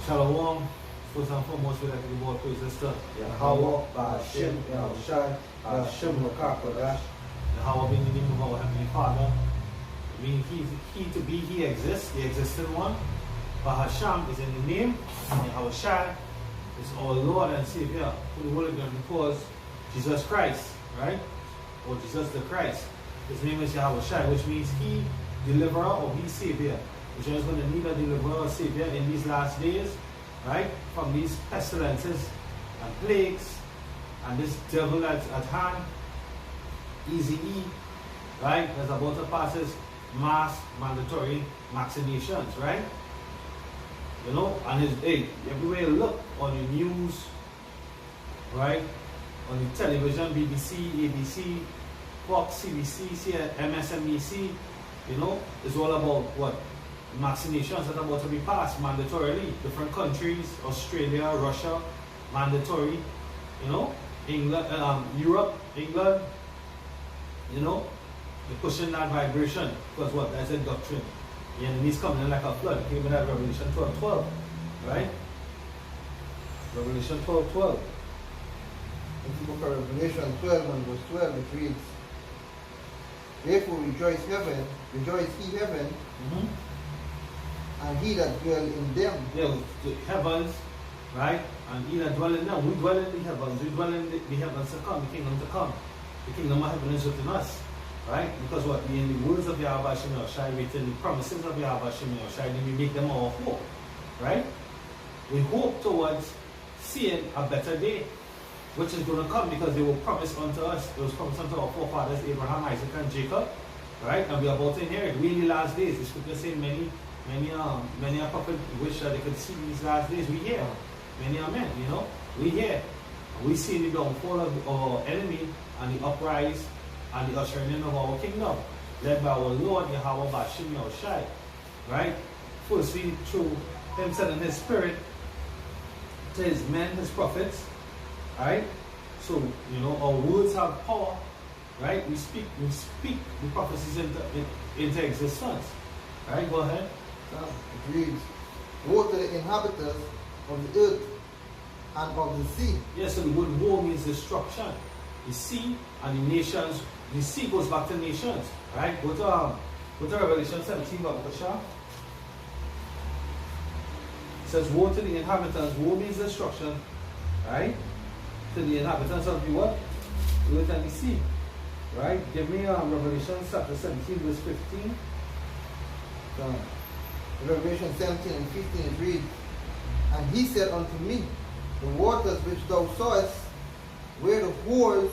Shalom. First and foremost, we'd like to give all praises to Yahweh, Ba'ashem, Yahushai, Ba'ashem, Makakodash. Yahweh being the name of our Heavenly Father. Meaning he to be, he exists, the existing one. Ba'ashem is in the name, and Yahushai is our Lord and Savior, who the world again because Jesus Christ, right? Or Jesus the Christ. His name is Yahushai, which means he deliverer or he savior. Which is going to need a deliverer or savior in these last days, right? From these pestilences and plagues and this devil that's at hand, Easy E, right? That's about to pass his mass mandatory vaccinations, right? You know, and his everywhere you look on the news, right? On the television, BBC, ABC, Fox, CBC, MSNBC, you know, it's all about what? Vaccinations that are about to be passed mandatorily. Different countries, Australia, Russia, mandatory, you know, England, Europe, England, you know, they're pushing that vibration because what? That's a doctrine. The enemy's coming in like a flood. Came in at Revelation 12:12, right? Revelation 12:12. In the book of Revelation 12 and verse 12, it reads, "Therefore rejoice ye heaven, and he that dwell in them." Yeah, the heavens, right? And he that dwell in them. We dwell in the heavens. We dwell in the heavens to come, the kingdom to come. The kingdom of heaven is within us, right? Because what? In the words of Yahweh Shem Yahushai, within the promises of Yahweh Shem Yahushai, we make them our hope, right? We hope towards seeing a better day, which is going to come because they were promised unto us. It was promised unto our forefathers, Abraham, Isaac, and Jacob, right? And we are about to inherit. We in the last days. The scripture says many a prophet wish that they could see these last days. We hear. Many are men, you know. We hear. We see the downfall of our enemy and the uprise and the ushering in of our kingdom, led by our Lord Yahweh Ba'ashem Yahushai, right? Firstly, through him sending his spirit to his men, his prophets, right? So, you know, our words have power, right? We speak the prophecies into existence, right? Go ahead. It reads, "Woe to the inhabitants of the earth and of the sea." Yes, so the word war means destruction. The sea and the nations. The sea goes back to nations, right? Go to Revelation 17, Babakasha. It says, "Woe to the inhabitants." War means destruction, right? To the inhabitants of the what? Earth and the sea, right? Give me Revelation chapter 17, verse 15. Revelation 17 and 15 it reads, "And he said unto me, the waters which thou sawest, where the whores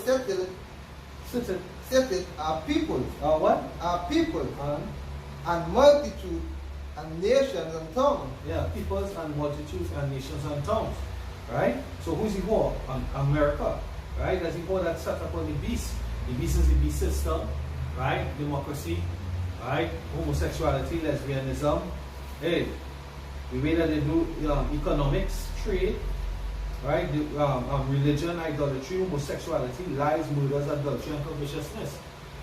setteth, are peoples." What? Are peoples, and multitude, and nations, and tongues. Yeah, peoples and multitudes and nations and tongues, right? So who's the whore? America, right? That's the whore that set up on the beast. The beast is the beast system, right? Democracy, right? Homosexuality, lesbianism. Hey, the way that they do economics, trade, right? Religion, idolatry, homosexuality, lies, murders, adultery, and covetousness,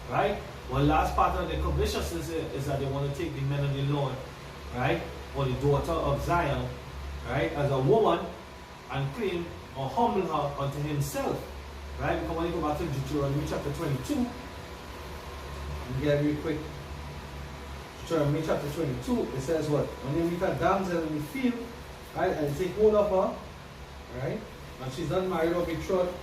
right? One last part of the covetousness is that they want to take the men of the Lord, right? Or the daughter of Zion, right? As a woman and claim or humble her unto himself, right? Because when you go back to Deuteronomy chapter 22, you get real quick. Deuteronomy chapter 22, it says what? When they meet a damsel in the field, right, and take hold of her, right, and she's not married or betrothed,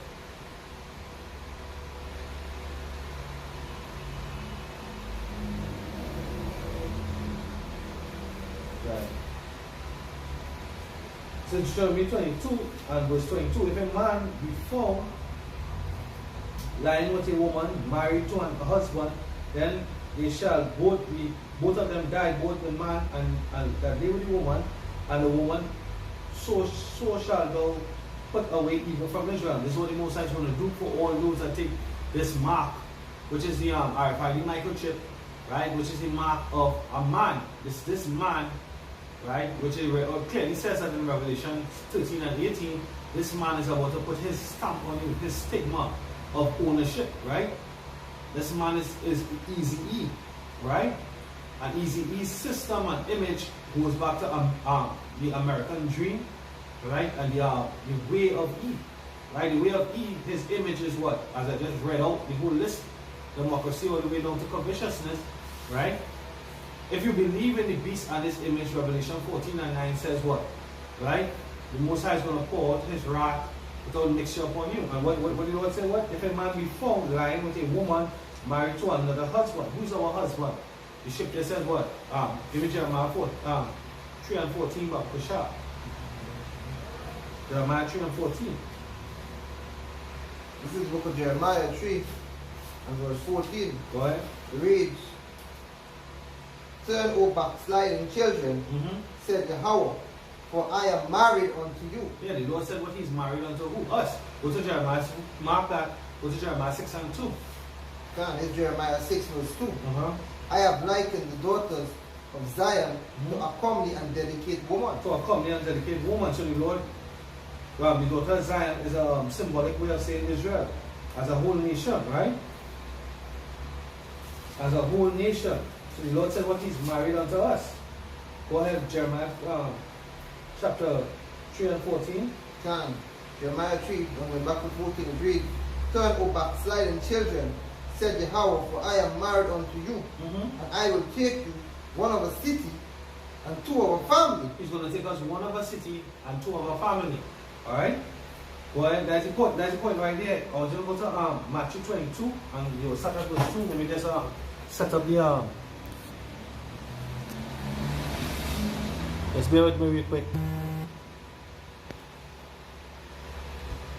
right. So Deuteronomy 22 and verse 22, if a man be found lying with a woman married to a husband, then they shall both of them die, both the man and that they with the woman, and the woman, so shall thou put away evil from Israel. This is what the Most High is going to do for all those that take this mark, which is the RFID microchip, right? Which is the mark of a man. This man, right? Which is clearly says that in Revelation 13 and 18, this man is about to put his stamp on you, his stigma of ownership, right? This man is Easy E, right? And Eazy-E's system and image goes back to the American dream, right? And the way of E, right? The way of E, his image is what? As I just read out the whole list, democracy all the way down to covetousness, right? If you believe in the beast and his image, Revelation 14:9 says what? Right? The Most High is going to pour out his wrath without mixture upon you. And what did the Lord say? What? If a man be found lying with a woman married to another husband, who's our husband? The scripture says what? Give me Jeremiah 3 and 14, but push out. Jeremiah 3 and 14. This is the book of Jeremiah 3 and verse 14. Go ahead. It reads, "Turn, O backsliding children, said Yahweh, for I am married unto you." Yeah, the Lord said what he's married unto who? Us. Go to Jeremiah, mark that. Go to Jeremiah 6 and 2. It's Jeremiah 6 verse 2. "I have likened the daughters of Zion to a comely and delicate woman." To a comely and delicate woman. So the Lord, the daughter of Zion is a symbolic way of saying Israel. As a whole nation, right? As a whole nation. So the Lord said what he's married unto us. Go ahead, Jeremiah chapter 3 and 14. Jeremiah 3, when we're back to 14, it reads, "Turn, O backsliding children, said Yahweh, for I am married unto you, and I will take you, one of a city and two of a family." He's going to take us one of a city and two of a family. Alright? Go ahead, that's the point right there. I was going to go to Matthew 22, and you will start at verse 2. Let me just set up the Just bear with me real quick.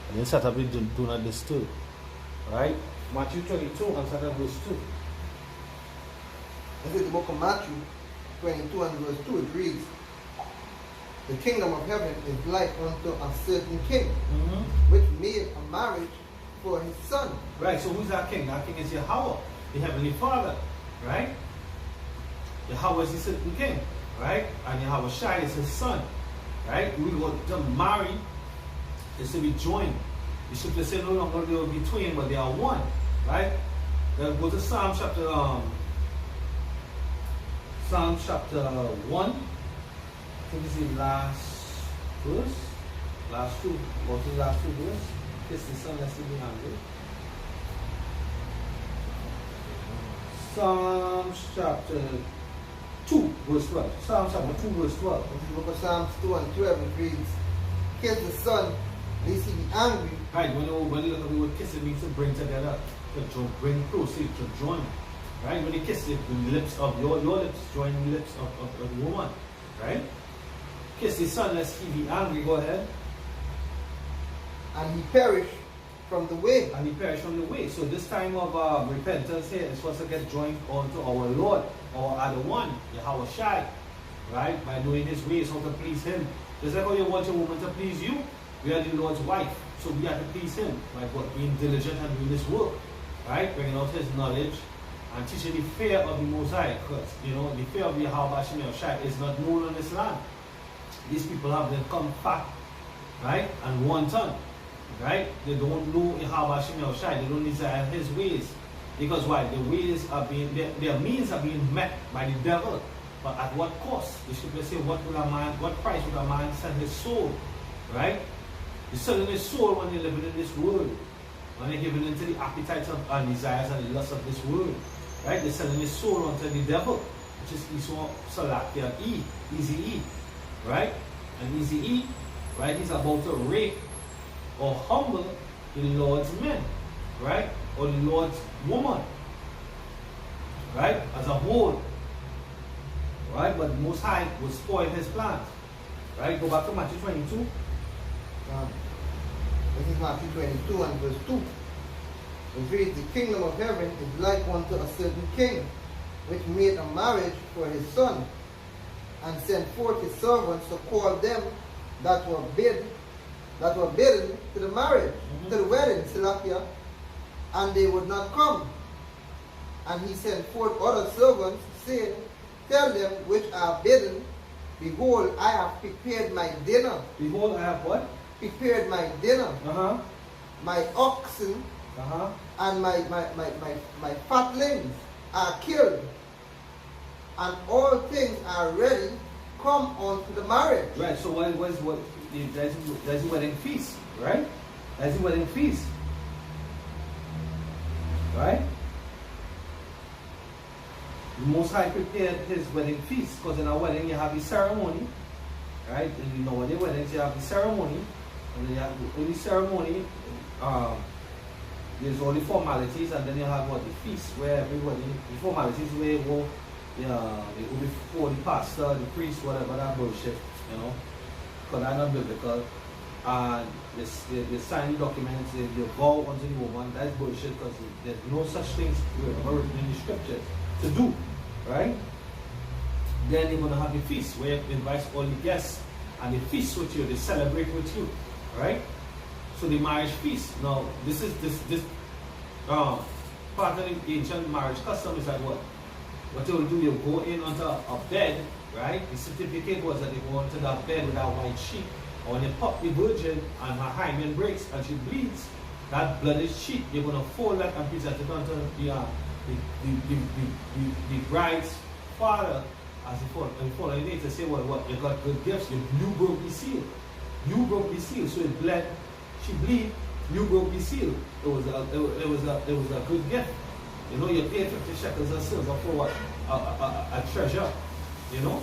And then set up the do not disturb. Alright? Matthew 22 and start at verse 2. This is the book of Matthew 22 and verse 2. It reads, "The kingdom of heaven is like unto a certain king, which made a marriage for his son." Right, so who's that king? That king is Yahweh, the heavenly Father. Right? Yahweh is the certain king. Right? And Yahweh Shai is his son. Right? We go to marry is to be joined. The scripture says no longer they will be twain, but they are one. Right? Then go to Psalm chapter 1. I think it's the last verse. Last two. Go to the last two verse. Kiss the son, let's see behind it. Psalms chapter 2, verse 12. Psalm chapter 2, verse 12. This is the book of Psalms 2 and 12. It reads, "Kiss the son, lest he be angry." Right, when you look at the word kiss, it means to bring together, to bring close, to join. Right, when you kiss it, the lips of your lips join the lips of the woman. Right? Kiss the son, lest he be angry. Go ahead. "And he perish from the way." And he perished from the way. So this time of repentance here is supposed to get joined onto our Lord, our other one, Yahweh Shai. Right? By knowing his ways, how to please him. Just like how you want your woman to please you, we are the Lord's wife. So we have to please him by being diligent and doing this work. Right? Bringing out his knowledge and teaching the fear of the Most High. Because, the fear of Yahweh Shai is not known on this land. These people have become fat, right? And wanton. Right? They don't know Yahweh Shai. They don't desire his ways. Because why? The ways are being, their means are being met by the devil. But at what cost? The scripture say, what price would a man sell his soul? Right? He's selling his soul when they're living in this world. When they're giving into the appetites and desires and the lusts of this world. Right? They're selling his soul unto the devil. Which is Esau, Salakia, Eazy-E. Right? And Eazy-E, right? He's about to rape or humble the Lord's men, right? Or the Lord's woman, right? As a whole, right? But the Most High will spoil his plans, right? Go back to Matthew 22. This is Matthew 22 and verse 2. It reads, "The kingdom of heaven is like unto a certain king, which made a marriage for his son, and sent forth his servants to call them that were bidden to the marriage, to the wedding, Salakia, and they would not come. And he sent forth other servants, saying, Tell them which are bidden, behold, I have prepared my dinner." Behold, I have what? Prepared my dinner. My oxen and my fatlings are killed, and all things are ready, come unto the marriage. Right, so that's the wedding feast, right? That's the wedding feast. Right? The Most High prepared his wedding feast, because in a wedding you have the ceremony, right? And you know what the weddings you have the ceremony, and then you have the ceremony, there's all the formalities, and then you have what the feast, where everybody, the formalities where you go, they go before the pastor, the priest, whatever, that bullshit, you know, because that's not biblical. And they sign the documents, they vow unto the woman, that's bullshit, because there's no such things written in the scriptures to do, right? Then you're going to have the feast, where you invite all the guests, and they feast with you, they celebrate with you, right? So the marriage feast. Now, this part of the ancient marriage custom is that what they will do, you go in onto a bed, right? The certificate was that they go onto that bed with that white sheet. And when you pop the virgin and her hymen breaks and she bleeds, that blooded sheet, you're going to fold that and present it onto the bride's father as the following day to say, well, what, you got good gifts, you broke the seal. You broke the seal, so it bled, she bleed, you broke the seal. It was a good gift. You know, you paid 50 shekels of silver for what? A treasure, you know?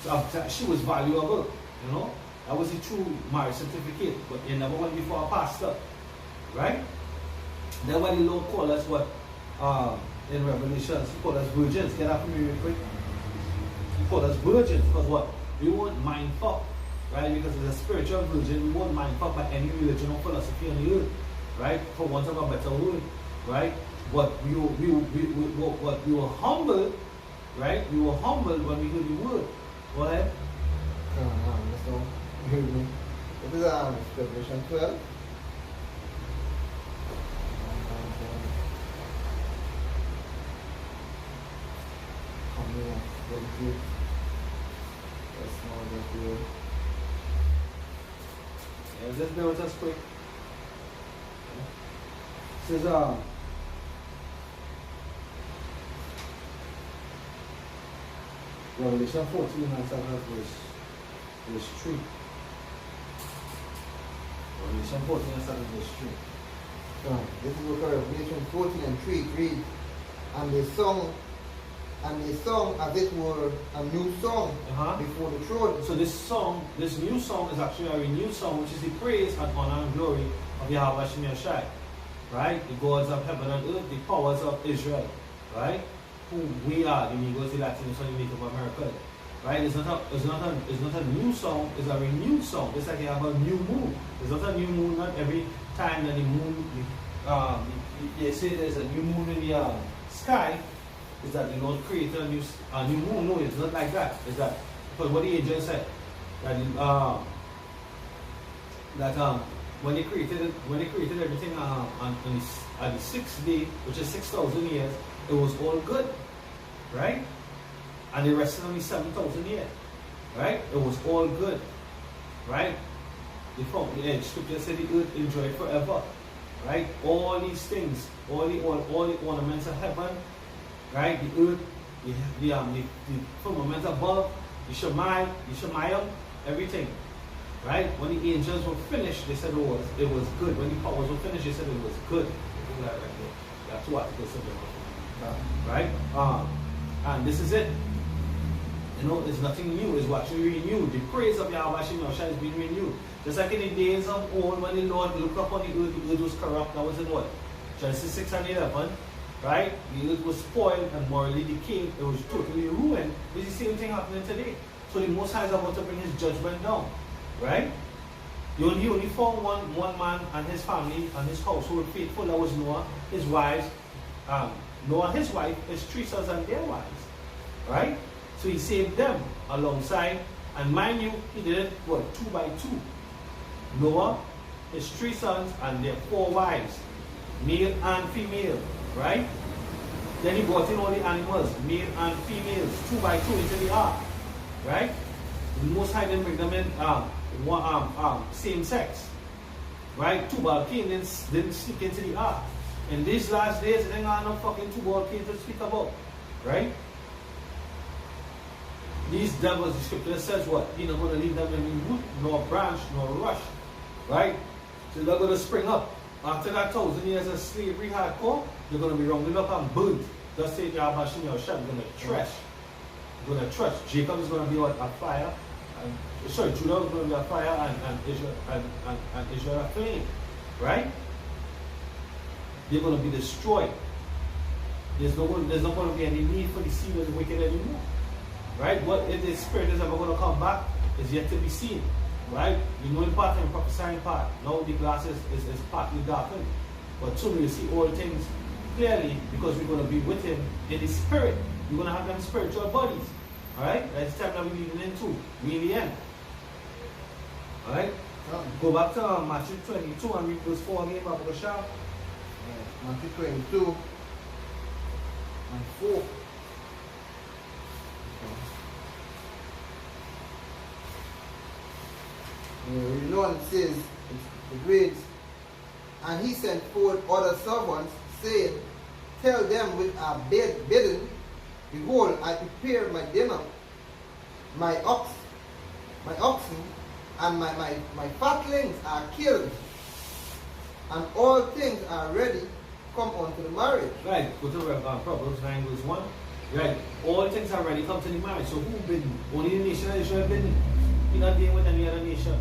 So she was valuable, you know? That was a true marriage certificate, but you never went before a pastor, right? That's why the Lord called us what? In Revelations, he called us virgins. Get up from me real quick. He called us virgins, because what? We weren't mind fucked, right? Because as a spiritual virgin, we weren't mind fucked by any religion or philosophy on the earth, right? For want of a better word, right? But we were humble, right? We were humble when we heard the word. Go ahead. Let's go. Hear me. This is Revelation 12. Come here, very good. Let's know that you. Yeah, just bear with us quick. This is Revelation 14 and 7 verse 3. Revelation 14 and 7 verse 3. This is what Revelation 14 and 3 reads, and they sung as it were a new song before the throne. So this new song is actually a renewed song, which is the praise and honor and glory of Yahweh Shem Yashai, right? The gods of heaven and earth, the powers of Israel, right? Who we are, the Negroes, the Latinos, and the Native Americans, right? It's not a new song, it's a renewed song. It's like you have a new moon. It's not a new moon, not every time that the moon, they say there's a new moon in the sky, is that the Lord created a new moon. No, it's not like that. It's that, because what the angel said, that when they created everything on the sixth day, which is 6,000 years, it was all good, right? And they rested on the 7,000 years, right? It was all good, right? The scripture said the earth enjoyed forever, right? All these things, all the ornaments of heaven, right? The earth, the firmament above, the Shemayim, everything, right? When the angels were finished, they said it was good. When the powers were finished, they said it was good. That right there. That's what it is. Right? And this is it. You know, it's nothing new. It's what we renewed. The praise of Yahweh Shem Yashai is being renewed. Just like in the days of old, when the Lord looked upon the earth was corrupt. That was in what? Genesis 6 and 11. Right? The earth was spoiled and morally decayed. It was totally ruined. It's the same thing happening today. So the Most High is about to bring his judgment down. Right? You only found one man and his family and his household faithful. That was Noah, his wives. Noah, his wife, his 3 sons and their wives. Right? So he saved them alongside. And mind you, he did it, what, 2 by 2. Noah, his 3 sons, and their 4 wives. Male and female. Right? Then he brought in all the animals, male and females, 2 by 2 into the ark. Right? The Most High didn't bring them in same sex. Right? Tubal Cain didn't sneak into the ark. In these last days, there ain't got no fucking Tubal Cain to speak about. Right? these devils, the scripture says what? You're not going to leave them any root, nor branch, nor rush. Right? So they're going to spring up. After that 1,000 years of slavery hardcore, they're going to be rounded up and burnt. Just say Yahweh Shem Yahushua, they're going to trash. They're going to trash. Jacob is going to be on a fire. Sorry, Judah is going to be a fire and Israel a flame. Right? They're going to be destroyed. There's not going to be any need for the seed of the wicked anymore. Right? What if the spirit is ever going to come back is yet to be seen. Right? You know in part and prophesying part. Now the glass is partly darkened. But soon you see all things clearly because we're going to be with him in the spirit. We're going to have them spiritual bodies. Alright? That's the time that we're leading into. We're in the end. Alright? Go back to Matthew 22 and read verse 4 again, Babu Gashar. Matthew 22 and 4. You know, it says, it reads, and he sent forth other servants, saying, tell them which are bidden, behold, I prepare my dinner, my oxen, and my fatlings are killed, and all things are ready, come unto the marriage. Right, go to Proverbs 9 verse 1. Right, all things are ready, come to the marriage. So who bidden? Only the nation of Israel bidden. You're not dealing with any other nation.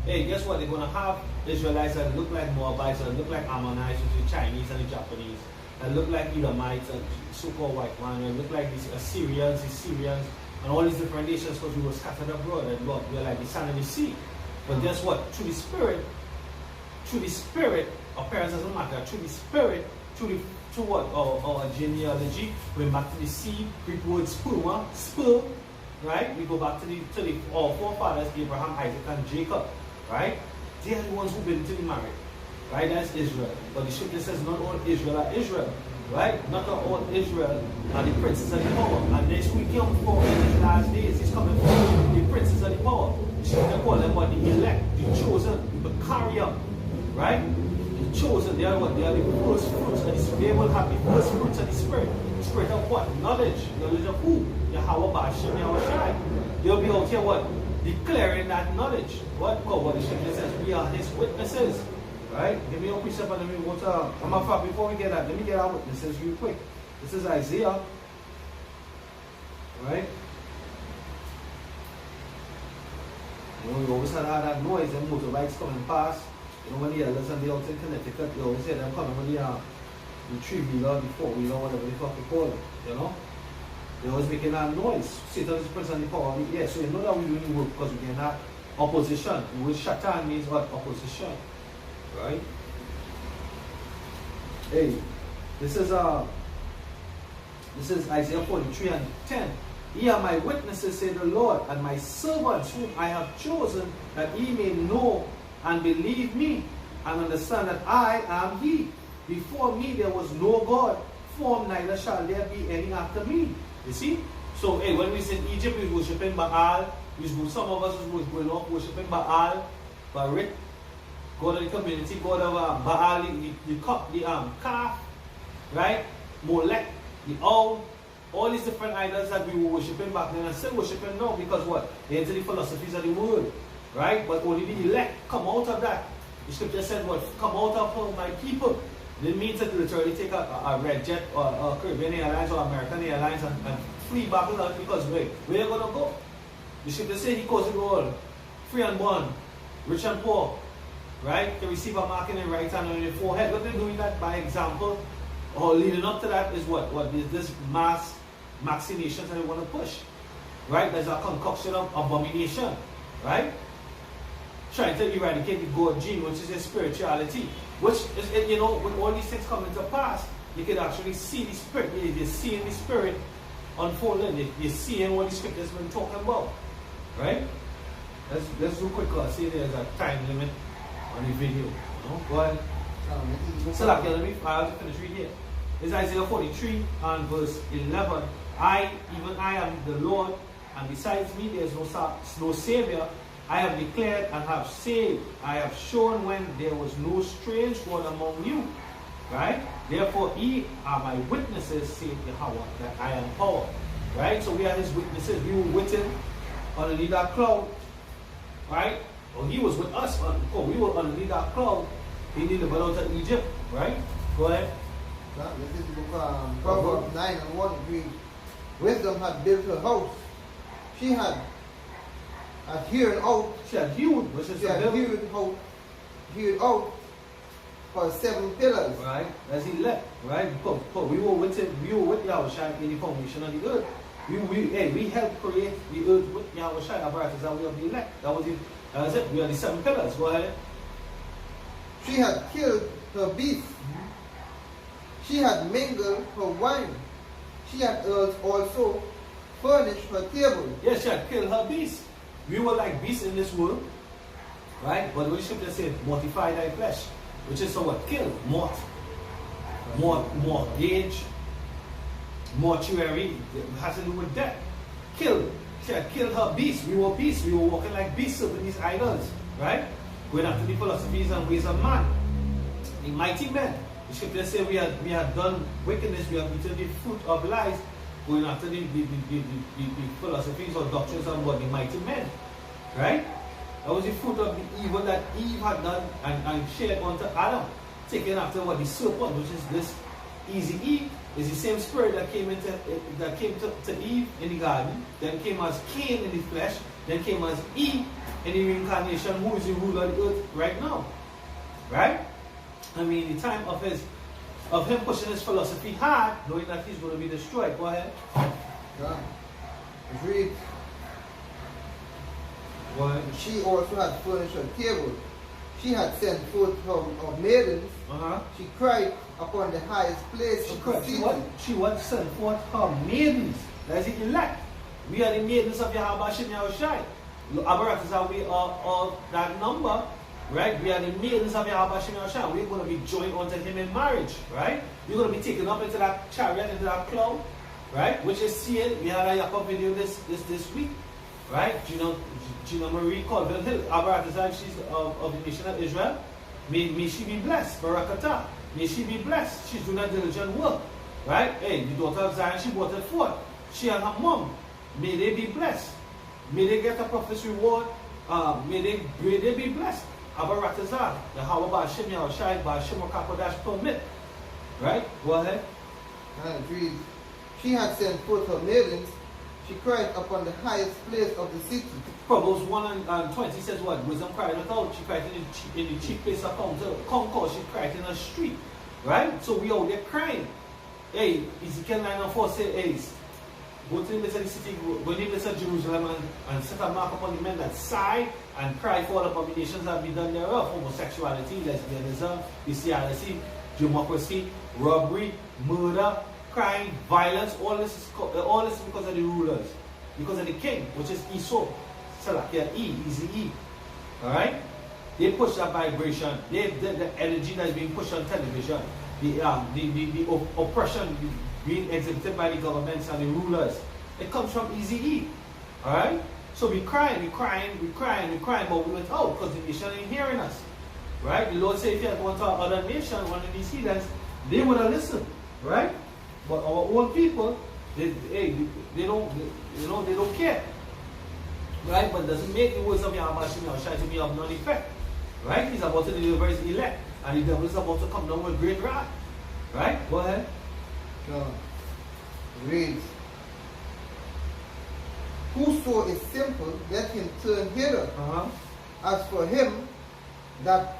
Hey, guess what? They're going to have Israelites that look like Moabites, that look like Ammonites, which is the Chinese and the Japanese, that look like Edomites, and so-called white man, that look like these Assyrians, the Syrians, and all these different nations because we were scattered abroad and look, we're like the sand in the sea. But guess what? Through the Spirit, appearance doesn't matter. Through the Spirit, to what? Our genealogy, going back to the seed, Greek word spur, right? We go back to our forefathers, Abraham, Isaac, and Jacob. Right? They are the ones who've been to the marriage. Right? That's Israel. But the scripture says not all Israel are Israel. Right? Not all Israel are the princes of the power. And next week come for in these last days, he's coming for the princes of the power. The scripture call them what? The elect, the chosen, the carrier. Right? The chosen, they are what? They are the first fruits of the spirit. They will have the first fruits of the spirit. The spirit of what? Knowledge. Knowledge of who? Yahweh Bashem Yahushua. They'll be out here what? Declaring that knowledge. What the scripture says, we are his witnesses. Right? Give me a precept and let me go to before we get that, let me get our witnesses real quick. This is Isaiah. Right? You know, we always had that noise and motorbikes coming past. You know, when the elders and the out in Connecticut, you always hear them coming with the 3-wheeler, the 4-wheeler, whatever the fuck you call it. You know? They always making that noise. Satan is present the power of the air. So you know that we're doing work because we're getting that opposition. Which Shatan means what? Opposition. Right? Hey, this is Isaiah 43 and 10. Ye are my witnesses, say the Lord, and my servants whom I have chosen, that ye may know and believe me, and understand that I am he. Before me there was no God formed, neither shall there be any after me. You see? So, hey, when we was in Egypt, we were worshiping Baal. Some of us was going off worshiping Baal, Barit, God of the community, God of Baal, the calf, right? Molech, the owl, all these different idols that we were worshiping back then and still worshiping now because what? They're into the philosophies of the world, right? But only the elect come out of that. The scripture said, what? Come out of my people. It means that literally take a red jet or a Caribbean Airlines or American Airlines and flee back to that because where are you going to go? The scripture says he calls it all free and born, rich and poor, right? To receive a mark in the right hand and in the forehead. What they're doing that by example or leading up to that is what? What is this mass vaccinations that they want to push, right? There's a concoction of abomination, right? Trying to eradicate the God gene, which is a spirituality. Which is, you know, when all these things come into pass, you can actually see the spirit. You're seeing the spirit unfolding. You're seeing what the scripture has been talking about. Right? Let's do quick. See, there's a time limit on the video. No? Go ahead. So, let me I'll finish reading here. It's Isaiah 43 and verse 11. Even I am the Lord, and besides me there is no Savior. I have declared and have saved. I have shown when there was no strange God among you. Right? Therefore, ye are my witnesses, saith Yahweh, that I am power. right? So we are his witnesses. We were with him underneath that cloud, right? Or he was with us. We were underneath that cloud. He delivered out of Egypt, right? Go ahead. This is the book Proverbs 9 and 1 reads, Wisdom had built her house. She had hewn out. She had hewed, which is She had hewed out for 7 pillars. Right, as he left, right? Because we were with him, we were with Yahushua in the formation of the earth. We helped create the earth with Yahushua. Apparatus that we are the elect. That was it. We are the 7 pillars. Go ahead. She had killed her beasts. She had mingled her wine. She had also furnished her table. Yes, she had killed her beasts. We were like beasts in this world, right? But we should just say, mortify thy flesh, which is what? Kill, mortgage, mortuary. It has to do with death. Kill. She had killed her beasts. We were beasts. We were walking like beasts with these idols, right? Going after the philosophies and ways of man. The mighty men. The scripture says we had done wickedness, we have eaten the fruit of lies, going after the philosophies or doctrines of what the mighty men. Right? That was the fruit of the evil that Eve had done and shared unto Adam. Taking after what the serpent, which is this easy Eve, is the same spirit that came to Eve in the garden, then came as Cain in the flesh, then came as Eve in the reincarnation, who is the ruler of the earth right now. Right? I mean, the time of him pushing his philosophy hard, knowing that he's going to be destroyed. Go ahead. Yeah. Read. What? She also had furnished her table. She had sent forth her maidens. She cried upon the highest place of the city. She was sent forth her maidens. That is the elect. We are the maidens of Yahweh Shem Yahushai. Abaratas are we of that number. Right? We are the maidens of Yahweh Shem Yahushua. We're going to be joined unto him in marriage. Right? We're going to be taken up into that chariot, into that cloud. Right? Which is seeing. We had a Yaakov video this week. Right? Gina Marie Colville Hill. Abaratazai, she's of the nation of Israel. May she be blessed. Barakatah. May she be blessed. She's doing a diligent work. Right? Hey, the daughter of Zion, she brought it forth. She and her mom. May they be blessed. May they get a prophet's reward. May they be blessed. Abaratazah, the Hawa Bashim Yahushai Bashim Kakodash permit. Right? Go ahead. She had sent forth her maidens. She cried upon the highest place of the city. Proverbs 1 and 20 says what? Wisdom cried without. She cried in the chief place of Concord. She cried in the street. Right? So we out there crying. Hey, Ezekiel 9 and 4 say, hey, go to the midst of the city, go to the midst of Jerusalem and set a mark upon the men that sigh and cry for all abominations that be done thereof. Homosexuality, lesbianism, bestiality, democracy, robbery, murder, crime, violence. All this is because of the rulers. Because of the king, which is Esau. Salakia Easy E. Alright? They push that vibration. The energy that's being pushed on television. The oppression being exhibited by the governments and the rulers. It comes from Easy E. Alright? So we crying, but we went out because the nation ain't hearing us. Right? The Lord said if you had gone to other nation, one of these heathens, they would have listened. Right? But our own people, they don't care. Right? But it doesn't make the words of Yahweh Shem Yahushai to be of none effect. Right? He's about to deliver his elect. And the devil is about to come down with great wrath. Right? Go ahead. Read. Whoso is simple, let him turn hither. As for him that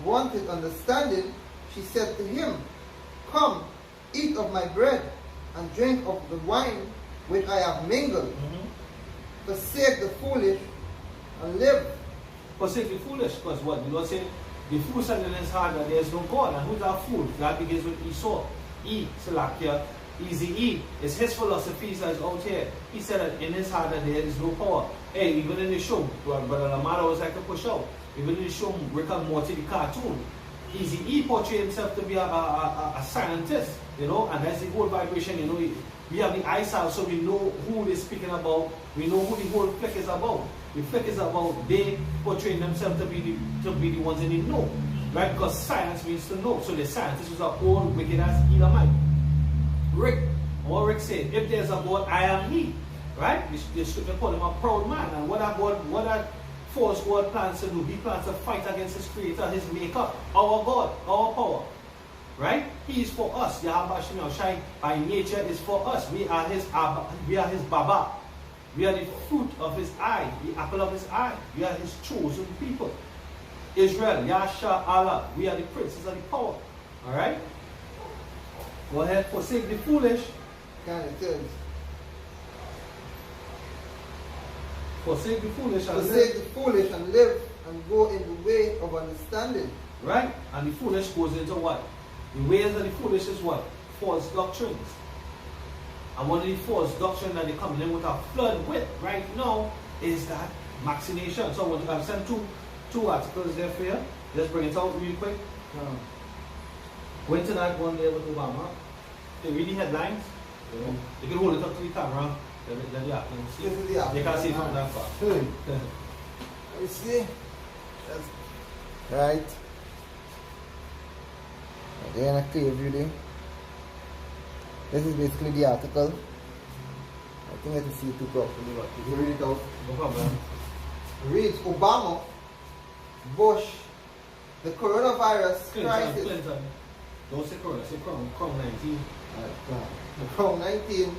wanted understanding, she said to him, Come, eat of my bread, and drink of the wine which I have mingled. Forsake the foolish, and live. Forsake the foolish, because what? The Lord said, the fool said in his heart that there is no God. And who's that fool? That begins with Esau. Salakia. Easy E. It's his philosophies that's out here. He said that in his heart that there is no power. Hey, even in the show, Brother Lamar was like to push out. Even in the show, Rick and Morty, the cartoon, Easy E portrayed himself to be a scientist, you know, and that's the whole vibration, you know. We have the eyesight, so we know who they're speaking about. We know who the whole flick is about. The flick is about they portraying themselves to be the ones that they know, right? Because science means to know. So the scientists was our own wicked ass Elamite. Rick, I what Rick said, if there's a God, I am he. Right? The scripture called him a proud man. And what that false God plans to do, he plans to fight against his creator, his maker, our God, our power. Right? He is for us. Yahweh Hashem Yahushai by nature is for us. We are his Baba. We are the fruit of his eye, the apple of his eye. We are his chosen people. Israel, Yasha Allah. We are the princes of the power. Alright? Go ahead, forsake the foolish. Kind of says, forsake the foolish and forsake the foolish and live and go in the way of understanding. Right? And the foolish goes into what? The ways of the foolish is what? False doctrines. And one of the false doctrines that they come in with a flood with right now is that vaccination. So I've sent two articles there for you. Let's bring it out real quick. Go into that one there with Obama. They read the headlines. You can hold it up to the camera. Then you can see. They can see it from that far. You see? Right. Again, a clear view there. This is basically the article. I think I can see it too properly, but you can read it out. No problem. Reads Obama, Bush, the coronavirus crisis. Clinton. Don't say Corona, say Crown 19. The Crown 19.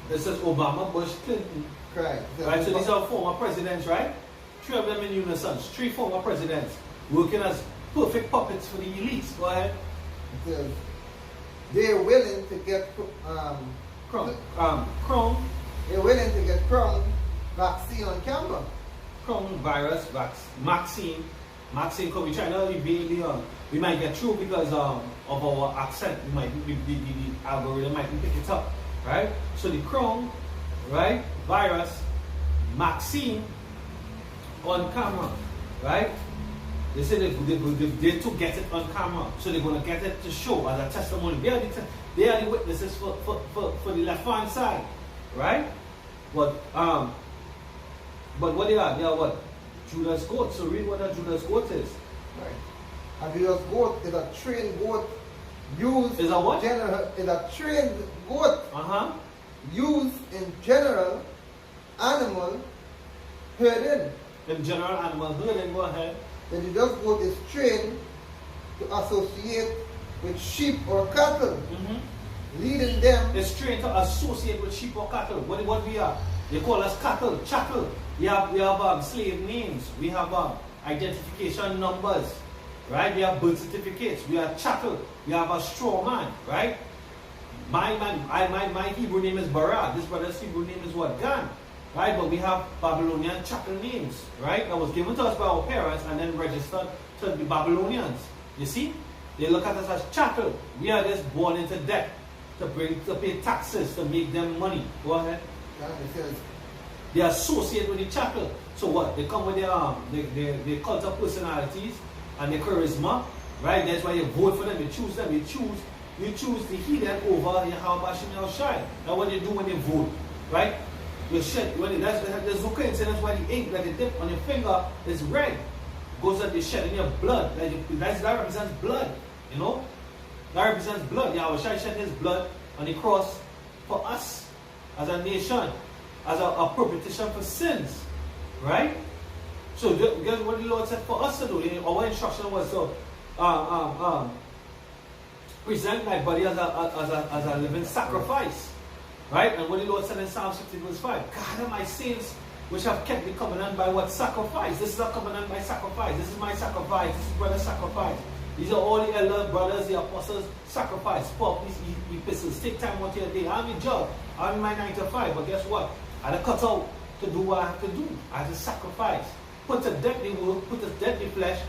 This says Obama, Bush, Clinton. Right. Right, so these are former presidents, right? 3 of them in unison. 3 former presidents working as perfect puppets for the elites. Go ahead. They're willing to get Crown. They're willing to get Crown vaccine on camera. Crown virus, vaccine. Maxine could be trying to evade we might get through because of our accent. We might the algorithm might pick it up. Right? So the Crown, right, virus, vaccine on camera. Right? They say they to get it on camera, so they're going to get it to show as a testimony. They are the witnesses for the left-hand side, right? But what they are what? Judas goat. So read what a Judas goat is. Right. A Judas goat is a trained goat used is a what? Is a trained goat used in general animal herding. In general animal herding, go ahead. The Judas goat is trained to associate with sheep or cattle, leading them. It's trained to associate with sheep or cattle. What we are? They call us cattle, chattel. We have slave names. We have identification numbers, right? We have birth certificates. We are chattel. We have a straw man, right? My Hebrew name is Barak. This brother's Hebrew name is what? Gan. Right, but we have Babylonian chattel names, right? That was given to us by our parents and then registered to the Babylonians. You see? They look at us as chattel. We are just born into debt to pay taxes, to make them money. Go ahead. They associate with the chattel. So what? They come with their cult of personalities and their charisma, right? That's why you vote for them, you choose them, you choose the heathen over Yahweh Hashem Yahushai. That's what you do when you vote, right? You shed, there's no coincidence why the ink that you dip on your finger is red. Goes that you shed in your blood. That represents blood, you know? That represents blood. Yahweh shed his blood on the cross for us as a nation, as a propitiation for sins, right? So guess what the Lord said for us to do? Our instruction was to present my body as a living sacrifice. Right? And what the Lord said in Psalm 60 verse 5, God of my sins which have kept the covenant by what? Sacrifice. This is a covenant by sacrifice. This is my sacrifice. This is brother's sacrifice. These are all the elder brothers, the apostles' sacrifice. Pop these epistles. Take time out your day. I'm a job. I'm in my 9 to 5. But guess what? I had to cut out to do what I have to do. I had to sacrifice. Put to death the world. Put to death the flesh.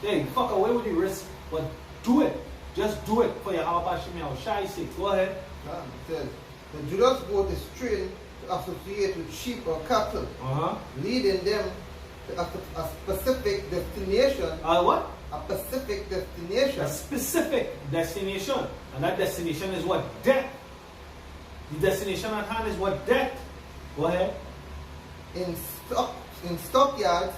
Hey, fuck away with the risk. But do it. Just do it for your Yahweh Hashem Yahushai's sake. Go ahead. It says, the Judas goat is trained to associate with sheep or cattle, leading them to a specific destination. What? A specific destination. A specific destination. And that destination is what? Death. The destination at hand is what? Death. Go ahead. In stockyards,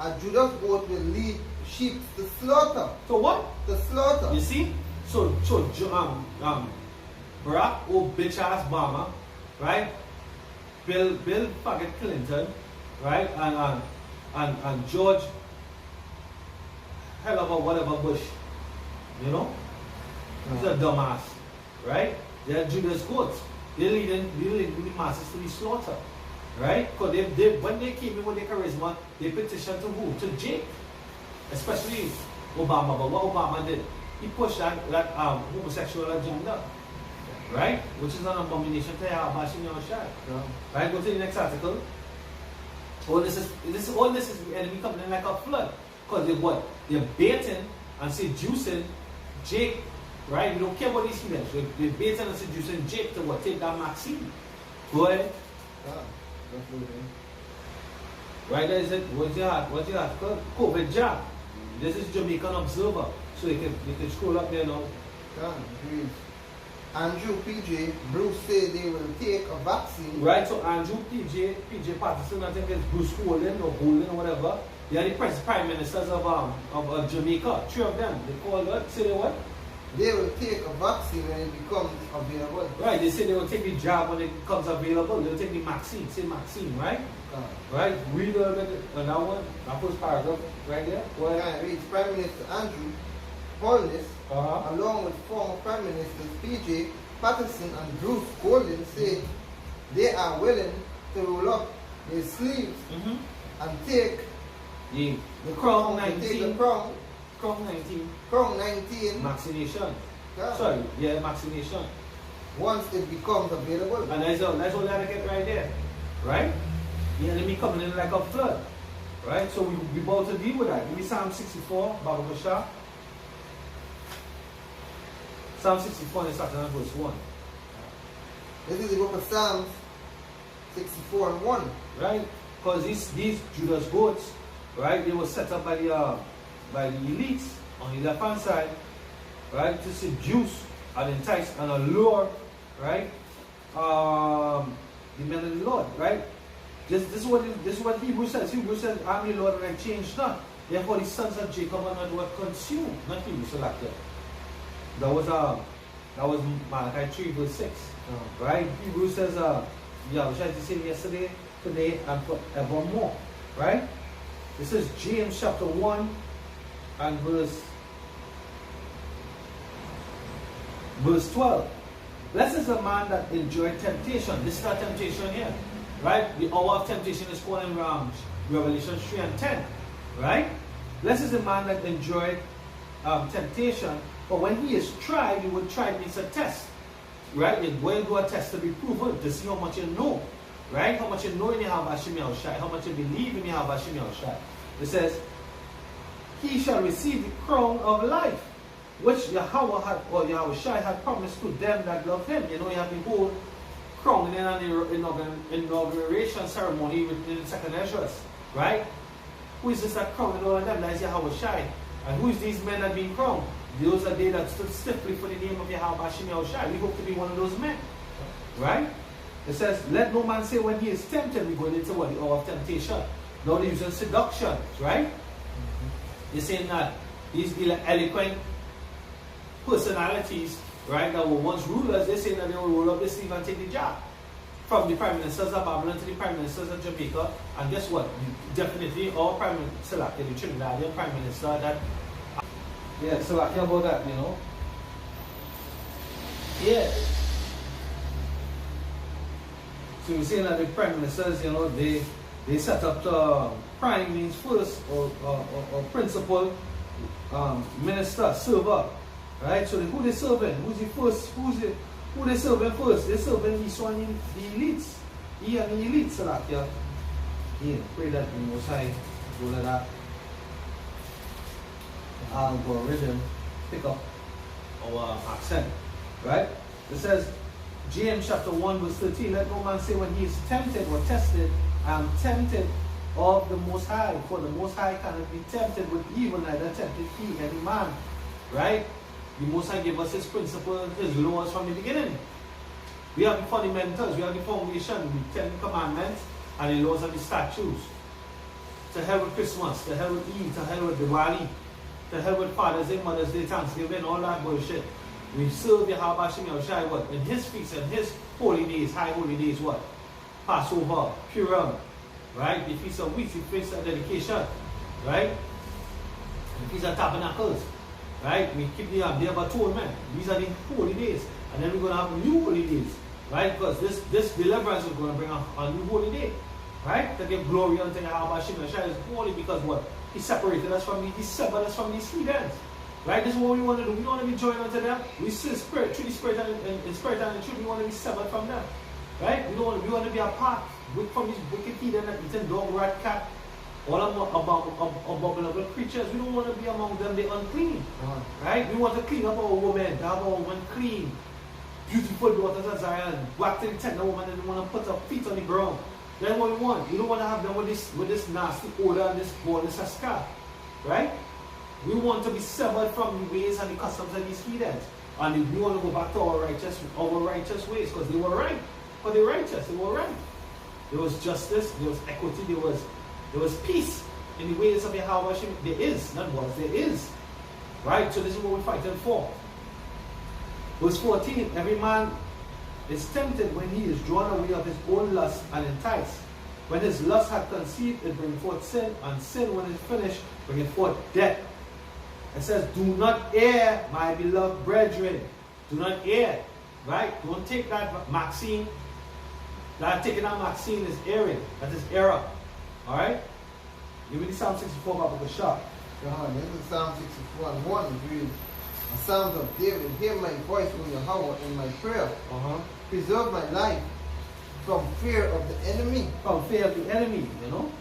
a Judas goat will lead sheep to slaughter. So what? To slaughter. You see? So Barack, oh bitch ass Obama, right? Bill fucking Clinton, right? And George, hell of a whatever Bush, you know? He's a dumbass, right? They're Judas goats. They're leading the masses to the slaughter, right? Because when they came in with their charisma, they petitioned to who? To Jake, especially Obama. But what Obama did, he pushed that homosexual agenda, right? Which is an abomination to Yahweh Shem Yahushai. Right? Go to the next article. All this is the enemy coming in like a flood. Because they're baiting and seducing Jake, right? You don't care about these heathens. They're baiting and seducing Jake to what? Take that Maxine. Go ahead. Right there is it. What's your article? COVID jab. This is Jamaican Observer. So you can scroll up there now. Andrew PJ, Bruce say they will take a vaccine. Right, so Andrew PJ Patterson, I think it's Bruce Holden or whatever. They are the prime ministers of Jamaica. Three of them. They call what? Say what? They will take a vaccine when it becomes available. Right, they say they will take the jab when it becomes available. They will take the vaccine. Say vaccine, right? Right, read that one, that first paragraph right there. It reads Prime Minister Andrew Holness, along with former Prime Ministers PJ Patterson and Bruce Golden, say they are willing to roll up their sleeves and take the Crown 19. Take the Crown 19. Crown 19. Vaccination. Sorry, yeah, vaccination. Once it becomes available. And that's all that I get right there. Right? The enemy coming in like a flood. Right? So we about to deal with that. Give me Psalm 64, Baba Bashar. Psalm 64 and starting at verse 1. This is the book of Psalms 64 and 1. Right? Because these Judas goats, right, they were set up by the elites on the left hand side, right, to seduce and entice and allure, right, the men of the Lord, right? This is what Hebrews says. Hebrews says, I'm the Lord and I change not. Therefore the sons of Jacob are not what consumed. Not Hebrews, so like that. That was Malachi 3 verse 6. Right? Hebrews says, yeah, which I just said yesterday, today, and forevermore. Right? This is James chapter 1 and verse 12. Blessed is the man that enjoyed temptation. This is our temptation here. Right? The hour of temptation is called in Revelation 3 and 10. Right? Blessed is the man that enjoyed temptation. But when he is tried, you will try means a test. Right? You're going to do a test to be proven, to see how much you know. Right? How much you know in Yahweh Shem Yahushai. How much you believe in Yahweh Shem Yahushai. It says, he shall receive the crown of life, which Yahweh had, or Yahushai had promised to them that love him. You know, you have the whole crown in an inauguration ceremony in the second Esdras. Right? Who is this that crowned all of them? That is Yahushai. And who is these men that being crowned? Those are they that stood stiffly for the name of Yahweh Shem Yahushai. We hope to be one of those men. Right? It says, let no man say when he is tempted, we're going into what? The hour of temptation. Now they're using seduction, right? They're saying that these eloquent personalities, right, that were once rulers, they're saying that they will roll up their sleeve and take the job. From the prime ministers of Babylon to the prime ministers of Jamaica. And guess what? Definitely our prime minister, the Trinidadian prime minister, that yeah, so I care about that, you know. Yeah. So you're saying that the prime ministers, you know, they set up the prime means first or principal minister, server. Right? So who they serving? Who's the first? Who they serving first? They're serving this one in the elites. He and the elites, so that yeah, pray that the Most High will let that algorithm pick up our accent. Right? It says, James chapter 1 verse 13, let no man say when he is tempted or tested, I am tempted of the Most High, for the Most High cannot be tempted with evil, neither tempted he any man. Right? The Most High gave us his principles, his laws from the beginning. We have the fundamentals, we have the foundation, the 10 commandments, and the laws of the statutes. To hell with Christmas, to hell with Eid, to hell with Diwali, to hell with Father's Day, Mother's Day, Thanksgiving, all that bullshit. We serve Yahweh Hashem Yahushai what? In his feasts and his holy days, high holy days, what? Passover, Purim, right? The Feast of Weeks, the Feast of Dedication, right? The Feast of Tabernacles, right? We keep the Day of Atonement. These are the holy days. And then we're going to have new holy days, right? Because this deliverance is going to bring a new holy day, right? To give glory unto Yahweh Hashem Yahushai is holy because what? He separated us from he severed us from these heathens. Right? This is what we want to do. We don't want to be joined unto them. We see spirit, through the spirit and in spirit and in truth, we want to be severed from them. Right? We want to be apart from these wicked heathen that eating dog, rat, cat, all abominable creatures. We don't want to be among them. They're unclean. Right? We want to clean up our women, to have our woman clean. Beautiful daughters of Zion. Back to the tender woman and we want to put our feet on the ground. That's what we want. We don't want to have them with this nasty odor and this scar. Right? We want to be severed from the ways and the customs of these heathens. And we want to go back to our righteous ways because they were right. Because they're righteous, they were right. There was justice, there was equity, there was peace in the ways of Yahweh Hashem. There is, not was, there is. Right? So this is what we're fighting for. Verse 14, every man is tempted when he is drawn away of his own lust and enticed. When his lust had conceived, it bringeth forth sin, and sin, when it is finished, bringeth forth death. It says, do not err, my beloved brethren. Do not err. Right? Don't take that Maxine. That taking that Maxine is erring. That is error. Alright? Give me the Psalm 64 about the shop. This is Psalm 64 and 1. It reads, a Psalm of David, hear my voice, O Yahweh, in my prayer. Preserve my life from fear of the enemy. From fear of the enemy, you know?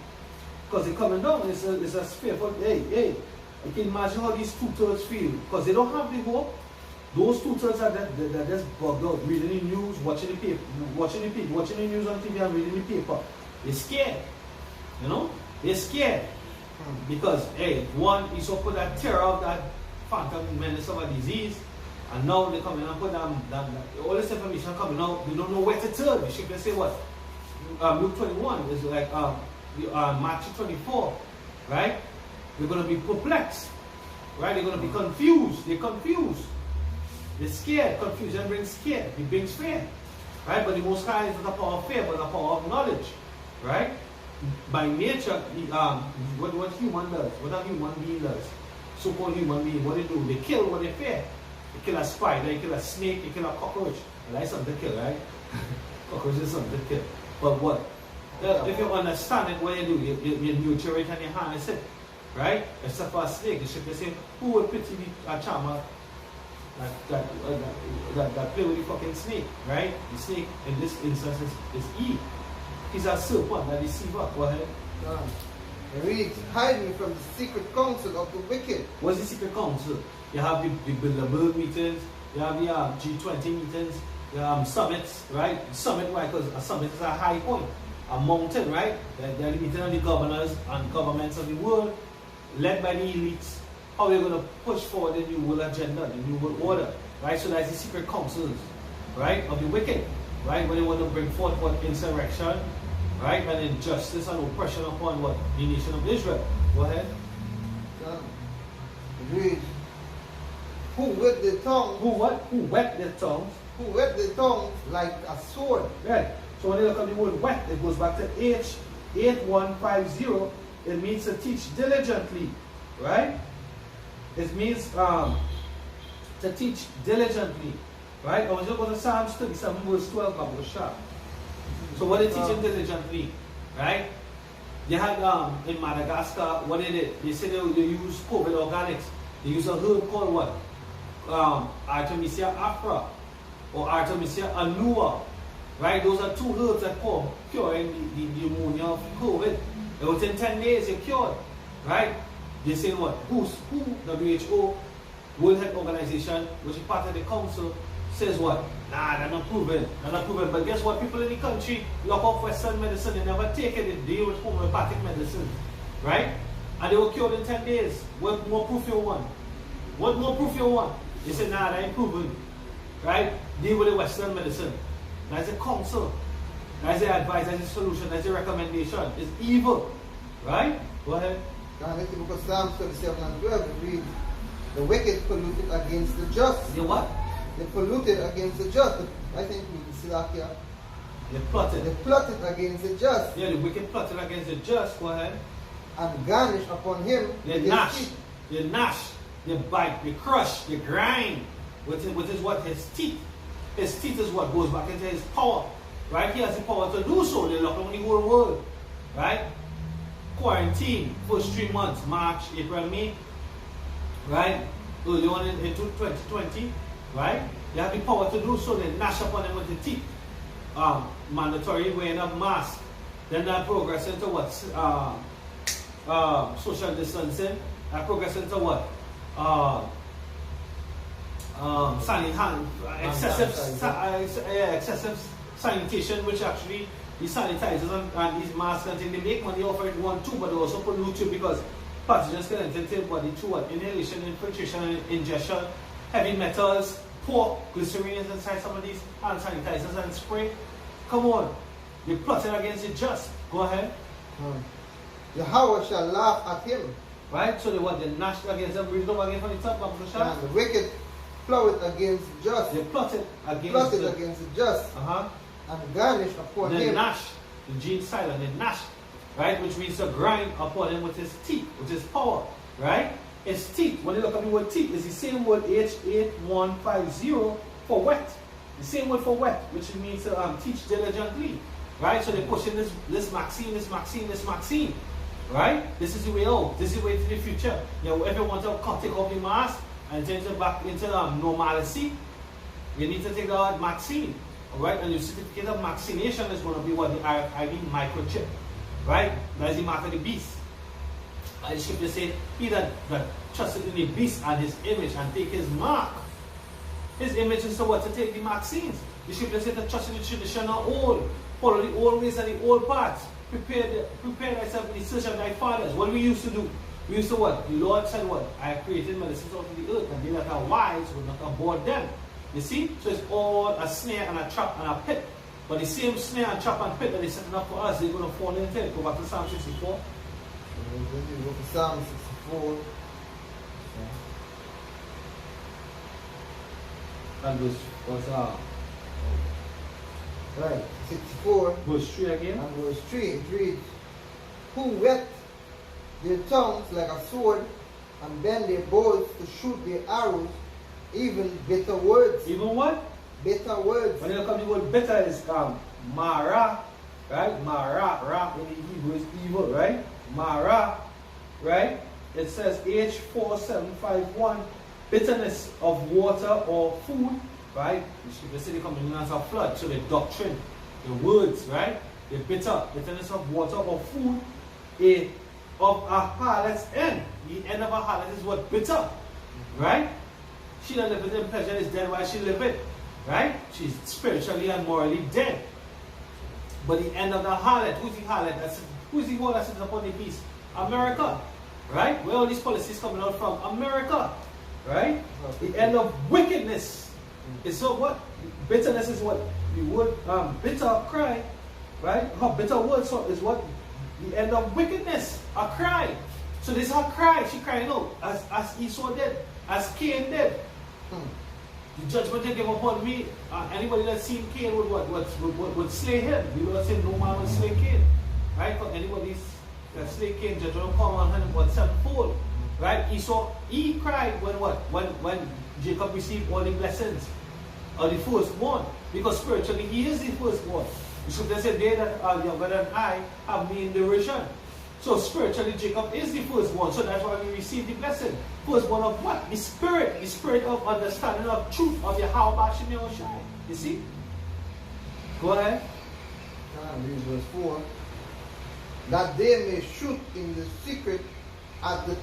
Because they're coming down. It's a fearful. Hey. You can imagine how these two-thirds feel. Because they don't have the hope. Those two-thirds are that just bugged out, reading the news, watching the paper, watching the news on TV and reading the paper. They're scared. You know? They're scared. Because, hey, one, he so put that terror of that phantom menace of a disease. And now they come in and put all this information coming out. We don't know where to turn. We should say what? Luke 21 is like Matthew 24. Right? They're going to be perplexed. Right? They're going to be confused. They're confused. They're scared. Confusion brings scare. It brings fear. Right? But the Most High is not a power of fear, but a power of knowledge. Right? By nature, what human does, what a human being does, so-called human being, what they do, they kill what they fear. They kill a spider, they kill a snake, they kill a cockroach. That's something to kill, right? Cockroach is something to kill. But what? If you understand it, what you do, you nurture it and you harness it. Right? Except for a snake, the ship, they say, who would pity a charmer that play with the fucking snake? Right? The snake in this instance is Eve. He's a serpent, a deceiver. Go ahead. It reads, hide me from the secret counsel of the wicked. What's the secret counsel? You have the Bilderberg meetings, you have the G20 meetings, the summits, right? Summit, why? Because a summit is a high point, a mountain, right? They're the meeting of the governors and governments of the world, led by the elites. How we're going to push forward the new world agenda, the new world order, right? So that's the secret counsels, right, of the wicked, right? When they want to bring forth what? Insurrection, right? And injustice and oppression upon what? The nation of Israel. Go ahead. It reads, who wet the tongue? Who what? Who wet their tongues? Who wet the tongue like a sword. Right. So when you look at the word wet, it goes back to H8150. It means to teach diligently. Right? It means to teach diligently. Right? I was just going to Psalms 37 verse 12 about sharp. So what they teaching diligently, right? They had in Madagascar, what they did, they said they use COVID organics. They use a herb called what? Artemisia afra or Artemisia annua, right? Those are two herbs that curing the pneumonia of COVID. And within 10 days you're cured, right? They say what? WHO, World Health Organization, which is part of the council, says what? Nah, they're not proven. They're not proven. But guess what? People in the country lock off Western medicine. They never take it. They deal with homeopathic medicine. Right? And they were cured in 10 days. What more proof you want? What more proof you want? They say, nah, that ain't proven. Right? Deal with the Western medicine. That's a counsel. That's the advice. That's the solution. That's the recommendation. It's evil. Right? Go ahead. Now let's look at Psalm 37 and 12. It reads, the wicked polluted against the just. The what? They polluted against the just. I think in Slovakia. They plotted. They plotted against the just. Yeah, the wicked plotted against the just. Go ahead. And garnished upon him. They gnash. They gnash. They bite. They crush. They grind. Which is what? His teeth. His teeth is what goes back into his power. Right? He has the power to do so. They lock on the whole world. Right? Quarantine. First 3 months. March, April, May. Right? Early on into 2020. Right? They have the power to do so. They gnash upon them with the teeth. Mandatory wearing of mask. Then that progress into what? Social distancing. That progress into what? Excessive sanitation, which actually these sanitizers and these masks and things, they make money off it, one, two, but they also pollute you because pathogens can enter into your body through what? Inhalation, infiltration, and ingestion, heavy metals, pork, glycerin is inside some of these hand sanitizers and spray. Come on. They plotted against it just. Go ahead. Yahweh shall laugh at him. Right? So they what? They gnashed against them. Read it over again from the top, and the wicked plotted against the just. They plotted against the just. And garnished upon him. They gnashed. The G is silent. They gnashed. Right? Which means to grind upon him with his teeth, with his power. Right? His teeth. When you look at the word teeth, it's the same word H8150 for wet. The same word for wet, which means to teach diligently. Right? So they're pushing this Maxine. Right? This is the way out. This is the way to the future. You know, if you want to take off the mask and change it back into normalcy, you need to take the vaccine. Alright? And your certificate of vaccination is going to be what? The RFID microchip. Right? That is the mark of the beast. And the scripture said, he that trusted in the beast and his image and take his mark. His image is to what? To take the vaccines. The scripture said to trust in the traditional old. Follow the old ways and the old paths. Prepare thyself in the search of thy fathers. What we used to do? We used to what? The Lord said what? I have created medicines out of the earth, and they that are wise will not abhor them. You see? So it's all a snare and a trap and a pit. But the same snare and trap and pit that they're setting up for us, they're going to fall into it. Go back to Psalm 64. Go to Psalm 64. And was right, 64. Verse 3 again. And verse 3, it reads, who whet their tongues like a sword and bend their bows to shoot their arrows, even bitter words. Even what? Bitter words. When you look at the word bitter is mara, right? Mara, ra in the Hebrew is evil, right? Mara, right? It says H4751, bitterness of water or food, right? The city coming as a flood. So the doctrine, the words, right? The bitterness of water or food, of a harlot's end. The end of a harlot is what? Bitter, right? She that liveth in pleasure is dead while she liveth, right? She's spiritually and morally dead. But the end of the harlot, who's the harlot? Who's the one that sits upon the beast? America, right? Where all these policies coming out from? America, right? The end of wickedness is so what? Bitterness is what? The word bitter cry, right? Her bitter word so is what? The end of wickedness, a cry. So this is her cry. She crying out as Esau did, as Cain did. The judgment they give upon me. Anybody that's seen Cain would slay him. The Lord said no man will slay Cain, right? For anybody that slay Cain, judgment will come on him what sevenfold, right? Esau he cried when what? When Jacob received all the blessings of the firstborn, because spiritually he is the firstborn. The scripture said, they that are younger than I have me in derision. So spiritually Jacob is the firstborn. So that's why we receive the blessing. Firstborn of what? The spirit of understanding of truth of Yahweh Bashim Yahushai. You see? Go ahead. Read verse 4. That they may shoot in the secret at the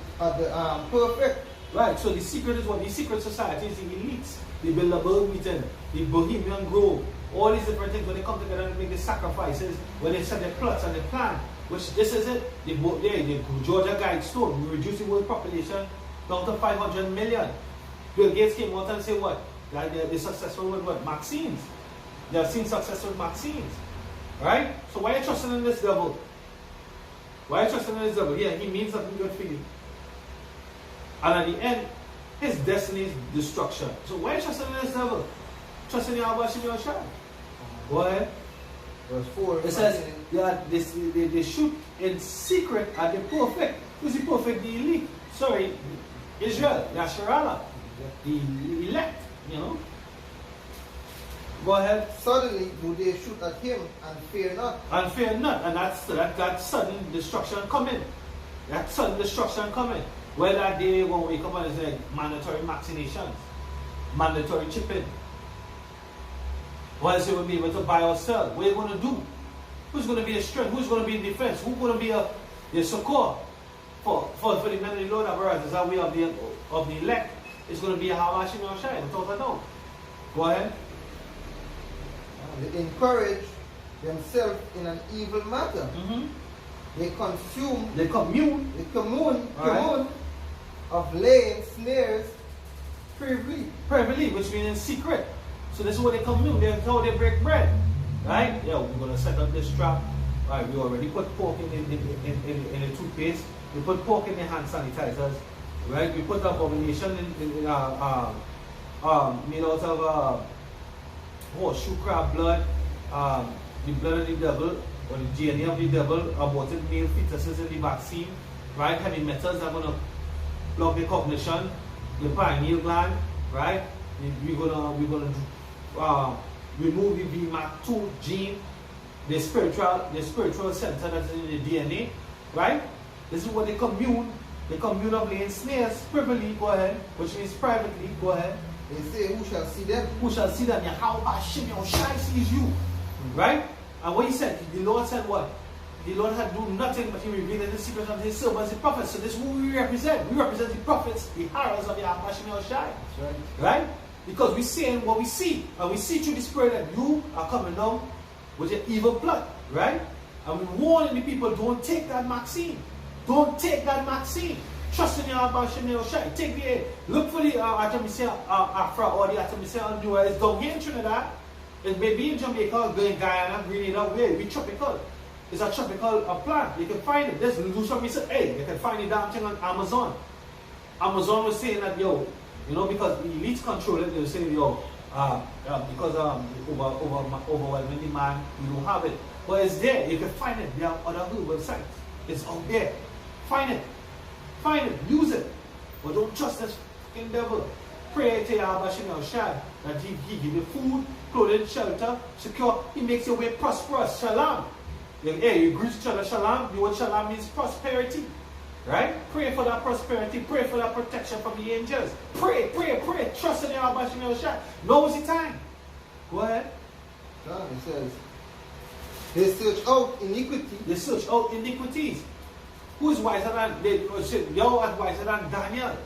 perfect. Right, so the secret is what? The secret society is the elites. The Bilderberg meeting, the Bohemian Grove, all these different things when they come together and make the sacrifices, when they set their plots and they plan. Which this is it. The Georgia Guidestone, we reduce the world population down to 500 million. Bill Gates came out and said what? That they're successful with what? Vaccines. They have seen success with vaccines. Right? So why are you trusting in this devil? Why are you trusting in this devil? Yeah, he means something good for you. And at the end, His destiny is destruction. So why are you trusting in this devil? Trusting in Yahweh Shem Yahushai. Go ahead. Verse 4. It says they shoot in secret at the prophet. Who's the prophet? The elite. Sorry, Israel, Yasharallah. The elect, you know. Go ahead. Suddenly do they shoot at him and fear not. And fear not. And that sudden destruction coming. That sudden destruction coming. Well, that day when we come on is like mandatory vaccinations. Mandatory chipping. What else you will be able to buy or sell? What are you going to do? Who's going to be a strength? Who's going to be in defense? Who's going to be a succor for the men of the Lord of brothers? Is that way of the elect? It's going to be a Yahweh Shem Yahushai, without a doubt. Go ahead. They encourage themselves in an evil matter. They commune of laying snares privily, which means in secret. So this is what they commune. That's how they break bread. Right? Yeah, we're going to set up this trap. Right, we already put pork in the toothpaste. We put pork in the hand sanitizers. Right? We put abomination made out of horseshoe crab blood, the blood of the devil, or the DNA of the devil, aborted male fetuses in the vaccine. Right? Heavy metals are going to block the cognition, the pineal gland. Right? We're gonna remove the VMAT2 gene, the spiritual center that's in the DNA, right? This is what they commune. They commune of laying snares privily, go ahead, which means privately, go ahead. They say, who shall see them? Who shall see them? Yahweh Shem Yahushai sees you, right? And what he said, the Lord said what? The Lord had do nothing but he revealed the secrets of his servants, the prophets. So this is who we represent. We represent the prophets, the heralds of Yahweh Shem Yahushai. That's right. Right? Because we're saying what we see. And we see through the spirit that you are coming down with your evil blood. Right? And we're warning the people, don't take that vaccine. Don't take that vaccine. Trust in Yahweh Shem Yahushai. Take the aid. Look for the Artemisia Afra or the Artemisia Newer. It's down here in Trinidad. It may be in Jamaica, Guyana, Grenada, we tropical. It's a tropical plant. You can find it. There's do some research. Hey, you can find the damn thing on Amazon. Amazon was saying that, yo, you know, because the elites control it, they were saying, yo, because overwhelming demand, you don't have it. But it's there. You can find it. There are other websites. It's out there. Find it. Find it. Use it. But don't trust this fucking devil. Pray to Yahweh Shem Yahushai that he give you food, clothing, shelter, secure. He makes your way prosperous. Shalom. Hey, you greet each other, shalom. You know what shalom means? Prosperity. Right? Pray for that prosperity. Pray for that protection from the angels. Pray, pray, pray. Trust in Yahweh Shem Yahushai. Now is the time. Go ahead. It says, they search out iniquity. They search out iniquities. Who is wiser than Yahweh is wiser than Daniel?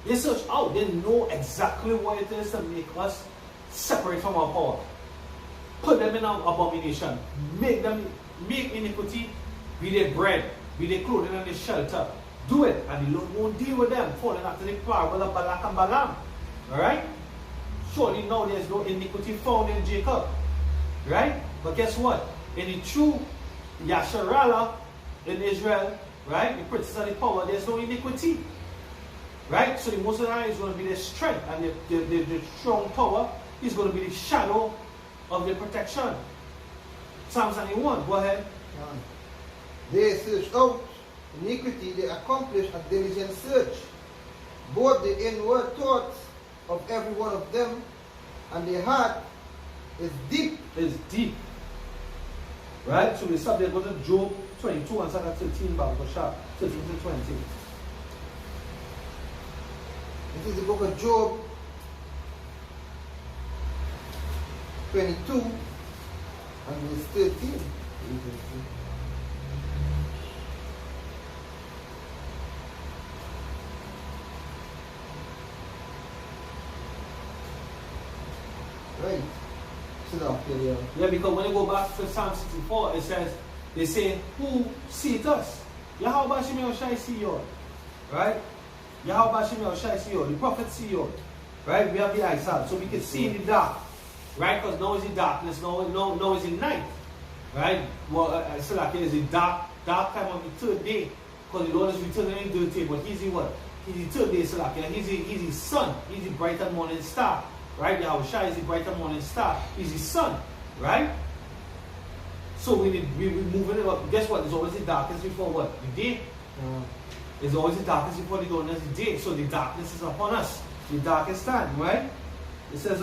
They search out. They know exactly what it is to make us separate from our power. Put them in an abomination. Make iniquity be their bread, be their clothing and their shelter. Do it, and the Lord won't deal with them, falling after the parable of Balak and Balaam. Alright? Surely now there's no iniquity found in Jacob. Right? But guess what? In the true Yasharallah in Israel, right? The princess of the power, there's no iniquity. Right? So the Most High is going to be their strength, and the strong power is going to be the shadow of their protection. Psalms 91, go ahead. They search out iniquity, they accomplish a diligent search. Both the inward thoughts of every one of them and their heart is deep. Is deep. Right? So we start there, go to Job 22 and start 13, Bible sharp. 13 to 20. This is the book of Job 22 and verse 13. Right. Sit down, here. Yeah, because when you go back to Psalm 64, it says, they say, who seeth us? Yahweh Shem Yahushai see you. Right? Yahweh Shem Yahushai see you. The prophet see you. Right? We have the eyes out. So we can see in the dark. Right? Because now is in darkness, now is in night. Right? Well, so like it is a dark time of the third day. Because the Lord is returning in dirty, but he's in what? He's the third day Salakia. He's the sun. He's the bright and morning star. Right? Yahushua is the bright and morning star. He's the sun. Right? So we're moving it up. Guess what? It's always the darkest before what? The day. It's always the darkest before the dawn is the day. So the darkness is upon us. The darkest time, right? It says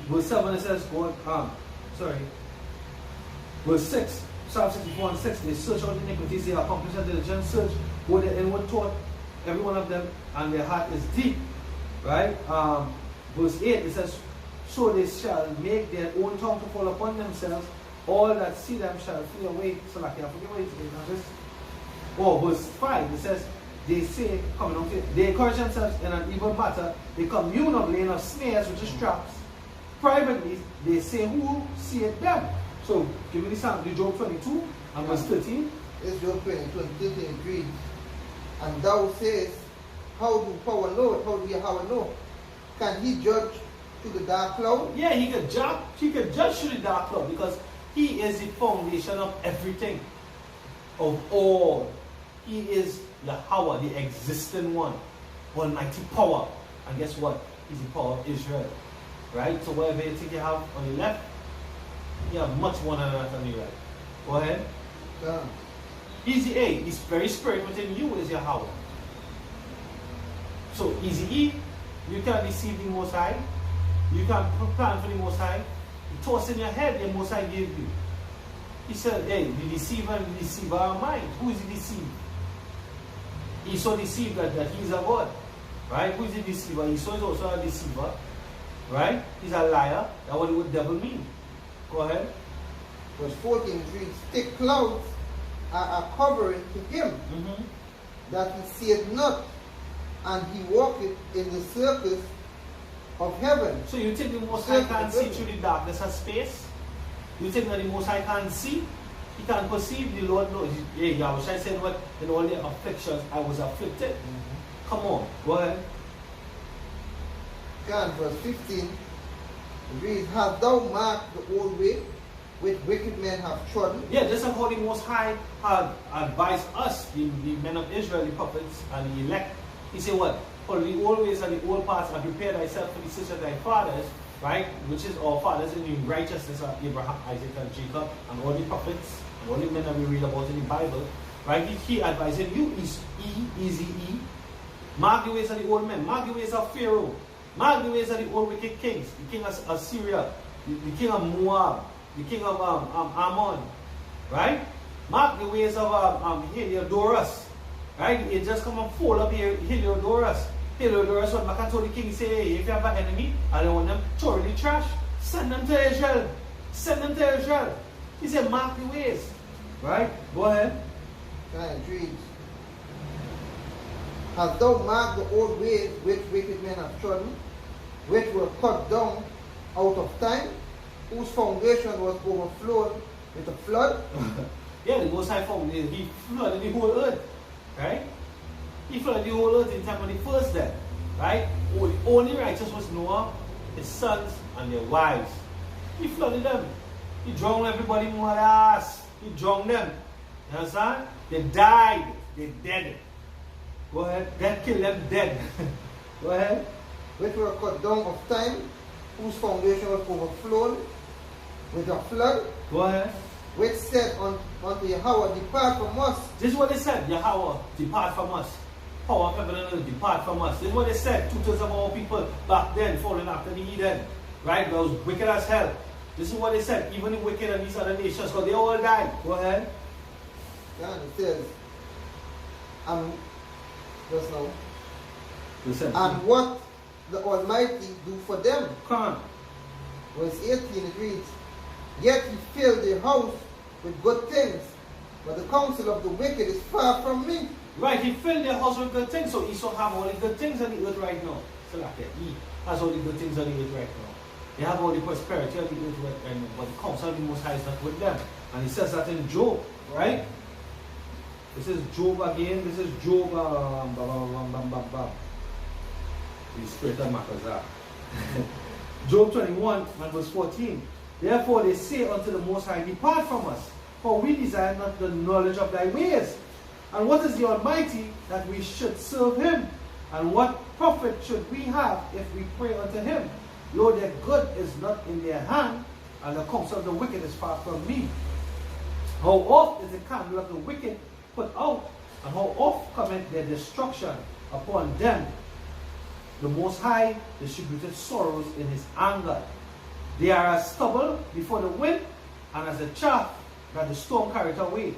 verse 7 it says verse 6, Psalm 64 and 6, they search out iniquities, they accomplish a diligent search, go their inward thought, every one of them, and their heart is deep. Right? Verse 8 it says, so they shall make their own tongue to fall upon themselves, all that see them shall flee away. So like I forget what it is. Oh, verse 5 it says, they say, they encourage themselves in an evil matter, they commune of laying of snares, which is traps. Privately, they say, who seeth them? So, give me the sample, Job 22 and verse 13. It's Job 22 and 13, it reads, and thou sayest, how do power know? How do Yahweh know? Can he judge through the dark cloud? Yeah, he could judge through the dark cloud because he is the foundation of everything, of all. He is Yahweh, the existing one, almighty power. And guess what? He's the power of Israel. Right? So whatever you think you have on the left, you have much more than that on the right. Go ahead. Yeah. Easy A, his very spirit within you is Yahweh. So easy E, you can't deceive the Most High. You can't plan for the Most High. You toss in your head the Most High gave you. He said, hey, the deceiver and the deceiver are mine. Who is the deceiver? He's so deceived that he's a God. Right? Who is the deceiver? Esau is also a deceiver. Right? He's a liar. That's what the devil mean. Go ahead. Verse 14 reads, thick clouds are a covering to him, that he seeth not, and he walketh in the circus of heaven. So you think the Most High can't see through the darkness of space? You think that the Most High can't see? He can't perceive. The Lord knows. Hey, Yahushua said what? In all the afflictions I was afflicted. Come on, go ahead. And verse 15 reads, have thou marked the old way which wicked men have trodden? Yeah, this is how the Most High had advised us, the men of Israel, the prophets, and the elect. He said what? For the old ways and the old paths, and prepare thyself for the sins of thy fathers, right? Which is our fathers in the righteousness of Abraham, Isaac, and Jacob, and all the prophets, and all the men that we read about in the Bible, right? He advising you is easy E. Mark the ways of the old men, mark the ways of Pharaoh, mark the ways of the old wicked kings, the king of Assyria, the king of Moab, the king of Ammon, right? Mark the ways of Heliodorus, right? It just come and fall up here, Heliodorus. Heliodorus went back and told the king, say, hey, if you have an enemy, I don't want them thoroughly trash, send them to Israel. Send them to Israel. He said, mark the ways. Right? Go ahead. And it reads, hast thou marked the old ways which wicked men have trodden, which were cut down out of time, whose foundation was overflown with a flood? Yeah, the Most High foundation, he flooded the whole earth. Right? He flooded the whole earth in time of the first death. Right? Only righteous was Noah, his sons, and their wives. He flooded them. He drowned everybody more ass. He drowned them. You understand? They died. They dead. Go ahead. Death killed them dead. Go ahead. Which were cut down of time, whose foundation was overflown with a flood. Go ahead. Which said unto Yahweh, depart from us. This is what they said. Yahweh, depart from us. Power of heaven and earth, depart from us. This is what they said. 2/3 of our people back then, falling after the Eden. Right? That was wicked as hell. This is what they said. Even the wicked and these other nations, because they all died. Go ahead. And it says, just now. Listen. And what the Almighty do for them. Come on. Verse 18 it reads, yet he filled their house with good things, but the counsel of the wicked is far from me. Right, he filled their house with good things, so Esau have all the good things on the earth right now. So like that, he has all the good things on the earth right now. They have all the prosperity on the earth right now, but the counsel of the Most High is not with them. And he says that in Job, right? This is Job again. This is Job. The spirit of Makazah. Job 21 and verse 14. Therefore they say unto the Most High, depart from us, for we desire not the knowledge of thy ways. And what is the Almighty that we should serve him? And what profit should we have if we pray unto him? Lo, their good is not in their hand, and the counsel of the wicked is far from me. How oft is the candle of the wicked put out, and how oft cometh their destruction upon them? The Most High distributed sorrows in his anger. They are as stubble before the wind, and as the chaff that the storm carried away.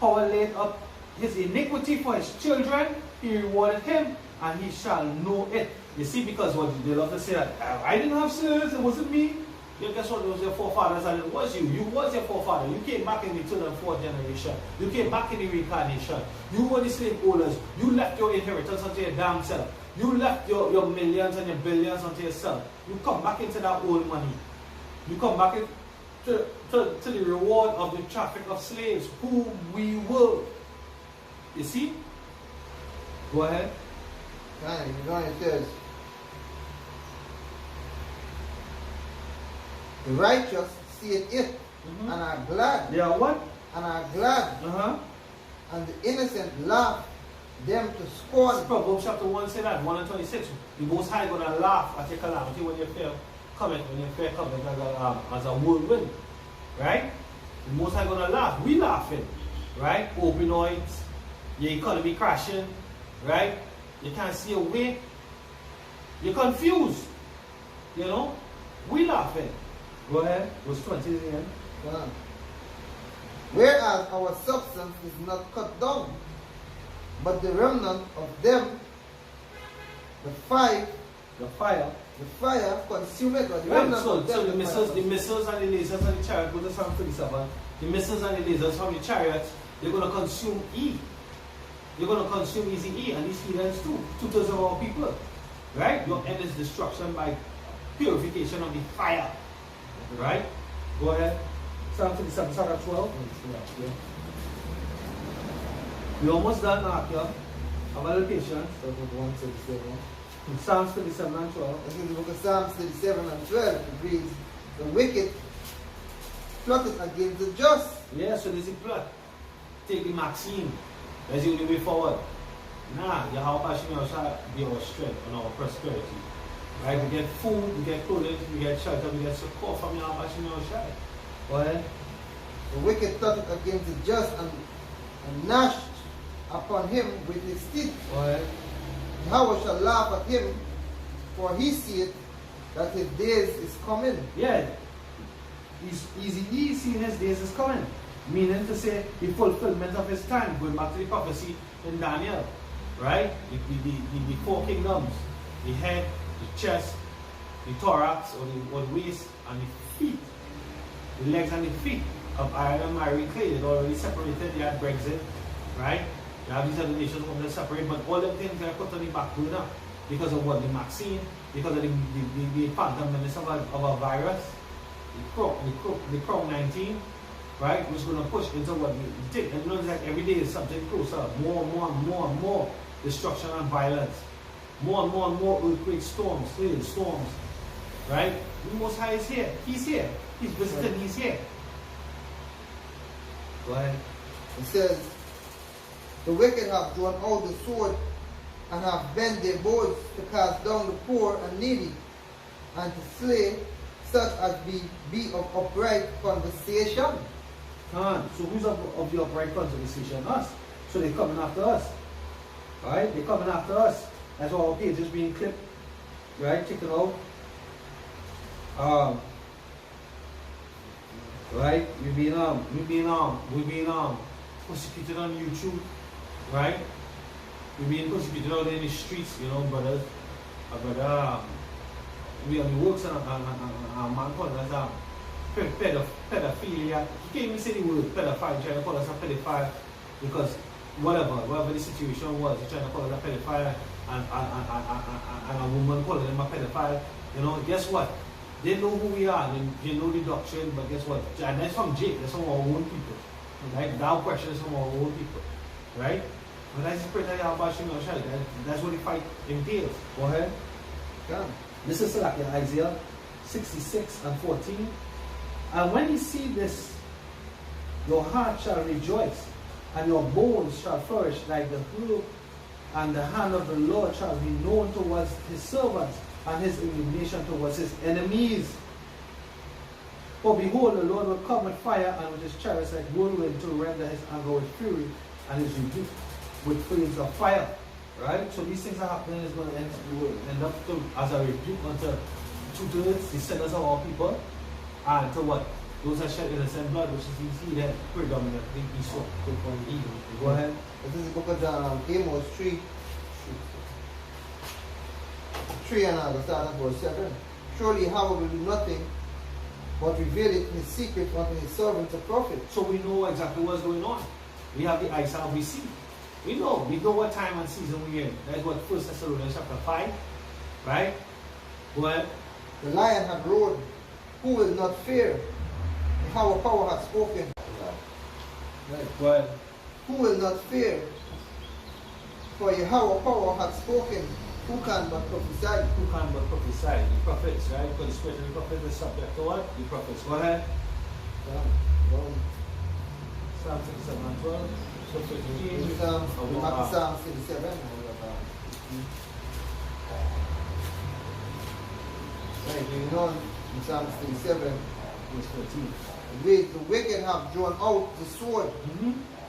Power laid up his iniquity for his children, he rewarded him, and he shall know it. You see, because what they love to say that I didn't have sins, it wasn't me. You guess what? It was your forefathers, and it was you. You was your forefather. You came back in the third and fourth generation. You came back in the reincarnation. You were the slave owners. You left your inheritance unto your damn self. You left your millions and your billions unto yourself. You come back into that old money. You come back to the reward of the traffic of slaves, who we were. You see? Go ahead. It says, the righteous see it and are glad. They are what? And are glad. And the innocent laugh them to scorn. Proverbs chapter 1 say that, 1 and 26. The Most High going to laugh at your calamity when your fear cometh, as a whirlwind. Right? The Most High going to laugh. We laughing. Right? Opioids, your economy crashing. Right? You can't see a way. You're confused. You know? We laughing. Go ahead. Verse 20 again. Whereas our substance is not cut down, but the remnant of them, the fire consumeth. Right. So the missiles and the lasers and the chariot, go to Psalm 37. The missiles and the lasers from the chariots, they're going to consume E. You're going to consume easy E, and these heathens too. 2/3 of our people. Right? Your end is destruction by purification of the fire. Right? Go ahead. Psalm 37, start at 12. Yeah. We're almost done, Arthur. Have a little patience. Psalms 37 and 12. This is the book of Psalms 37 and 12. It reads, the wicked plotteth against the just. Yeah, so there's a plot. Take the Maxine. That's the only way forward. Nah, you have passion shall be our strength and our prosperity. Right? We get food, we get clothing, we get shelter, we get support from your passion shall. Go ahead. The wicked plotteth against the just and gnashed upon him with his teeth. Go ahead. Yahweh shall laugh at him, for he seeth that his days is coming. Yeah. He's seeing his days is coming. Meaning to say the fulfillment of his time, going back to the prophecy in Daniel. Right? The four kingdoms. The head, the chest, the thorax or the waist, and the feet. The legs and the feet of iron and iron clay. They'd already separated. They had Brexit. Right? You have these other nations who are separate, but all the things are put on the back burner because of what? The vaccine, because of the phantom menace of a virus, the Crown-19, right? Which is going to push into what we think. And you know, it's like every day is something closer. More and more destruction and violence. More and more earthquake storms, hail storms. Right? The Most High is here. He's here. He's visited. He's here. Go ahead. It says, the wicked have drawn out the sword and have bent their bows to cast down the poor and needy, and to slay such as be of upright conversation. So who's of the upright conversation? Us. So they're coming after us. Alright? They're coming after us. That's why our page is being clipped. Right? Check it out. Right? We've been persecuted on YouTube. Right? We've been persecuted out in the streets, you know, brothers. We on the works and a man called us pedophilia. He can't even say the word pedophile, trying to call us a pedophile because whatever the situation was, he's trying to call us a pedophile and a woman calling him a pedophile. You know, guess what? They know who we are, they know the doctrine, but guess what? And that's from Jake, that's from our own people. Right? That question is from our own people. Right? But that's the prayer that's what the fight entails. Go ahead. Yeah. This is like Isaiah 66 and 14. And when you see this, your heart shall rejoice, and your bones shall flourish like the herb, and the hand of the Lord shall be known towards his servants, and his indignation towards his enemies. For behold, the Lord will come with fire, and with his chariots like whirlwind, to render his anger with fury, and his rebuke with flames of fire. Right? So these things are happening, is going to end up as a rebuke unto 2/3 descendants of our people, and to what? Those are shed innocent blood, which is you see that predominantly Esau, good for evil. Go ahead. This is the book of Amos 3. 3 and I'll start at verse 7. Surely Yahweh will do nothing but reveal it in his secret unto his servants the prophets. So we know exactly what's going on. We have the eyes and we see. We know what time and season we're in. That's what 1 Thessalonians chapter 5. Right? Go ahead. The lion hath roared, who will not fear? Yahweh power hath spoken. Right. Go ahead. Who will not fear? For Yahweh power hath spoken. Who can but prophesy? Who can but prophesy? The prophets, right? Because the spirit of the prophet is subject to what? The prophets. Go ahead. Psalm 67 and 12. So 15. Psalm 67. Right, you know in Psalm 67. Verse 13. The wicked have drawn out the sword,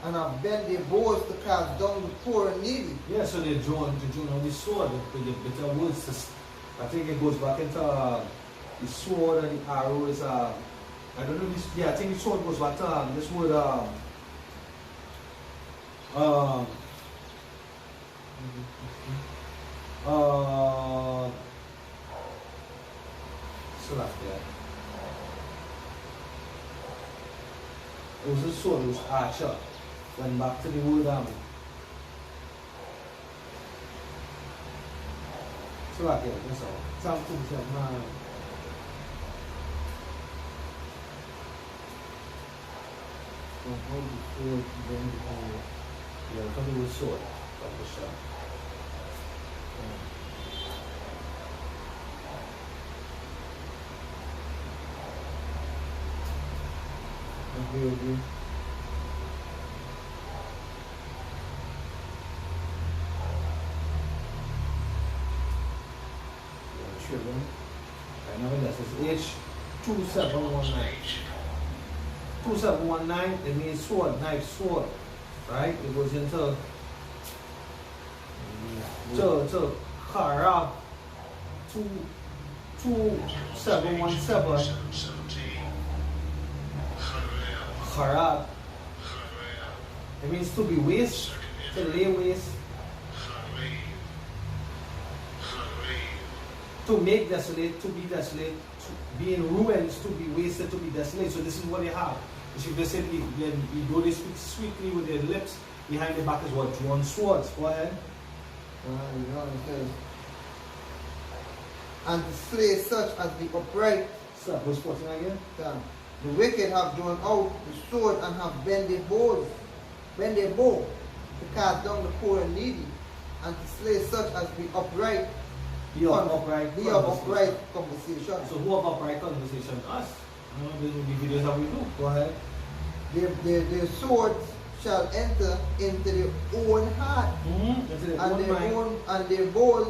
and have bent their bows to cast down the poor and needy. Yeah, so they're drawn on the sword with the bitter words. I think it goes back into the sword and the arrow is I don't know this. Yeah, I think the sword goes back to this word so that's that. It was a sword, it was archer. Went back to the word so like that, that's all. Something like man. Yeah, because it was sword. That was shot. Agree. Children. I know that is H2719. 2719, it means sword, knife, sword. Right? It goes into Kara 2717. Kara. It means to be waste, to lay waste. To make desolate, to be desolate, to be in ruins, to be wasted, to be desolate. So this is what they have. You should just say, though they speak sweetly with their lips, behind their back is what? Drawn swords. Go ahead. You know what it says. And to slay such as the upright. Stop, verse 14 again. The wicked have drawn out the sword and have bent their bow to cast down the poor and needy, and to slay such as the upright. Be of upright conversation. So who have upright conversation? Us. You know, the videos that we do. Go ahead. Their swords shall enter into their own heart, and their bows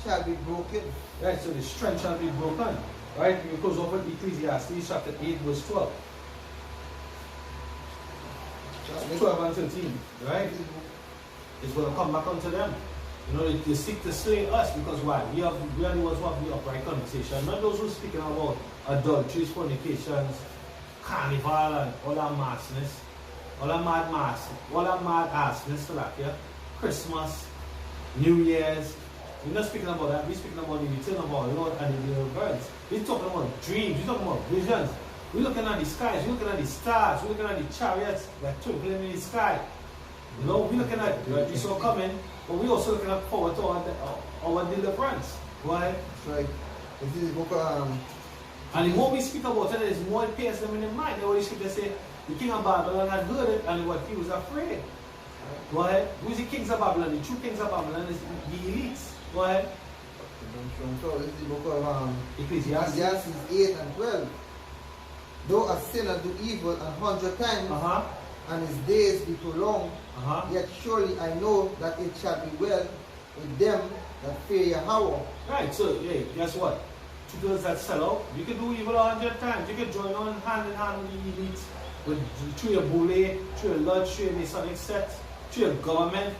shall be broken. Right, so the strength shall be broken. Right, because over Ecclesiastes chapter 8 verse 12. 12 and 13. Right? It's going to come back onto them. You know, they seek to slay us because why? We are the ones who have the upright conversation. Not those who are speaking about adulteries, fornications, carnival, and all that massness, all that mad assness, like, yeah? Christmas, New Year's. We're not speaking about that. We're speaking about the return of our Lord and the deliverance. We're talking about dreams. We're talking about visions. We're looking at the skies. We're looking at the stars. We're looking at the chariots like twinkling in the sky. You know, we're looking at we saw coming, but we're also looking forward to our deliverance. Right? That's right. This is the book of, and the more we speak about it, it's more it pierces them in the mind. The Holy Scripture say the king of Babylon had heard it and what he was afraid. Go ahead. Who is the kings of Babylon? The true kings of Babylon is the elites. Go ahead. So this is the book of Ecclesiastes 8 and 12. Though a sinner do evil 100 times, and his days be prolonged, yet surely I know that it shall be well with them that fear Yahweh. Right, so hey, guess what? To those that sell out, you can do evil 100 times. You can join on hand in hand with the elite, through your bully, through your lodge, through your Masonic set, through your government.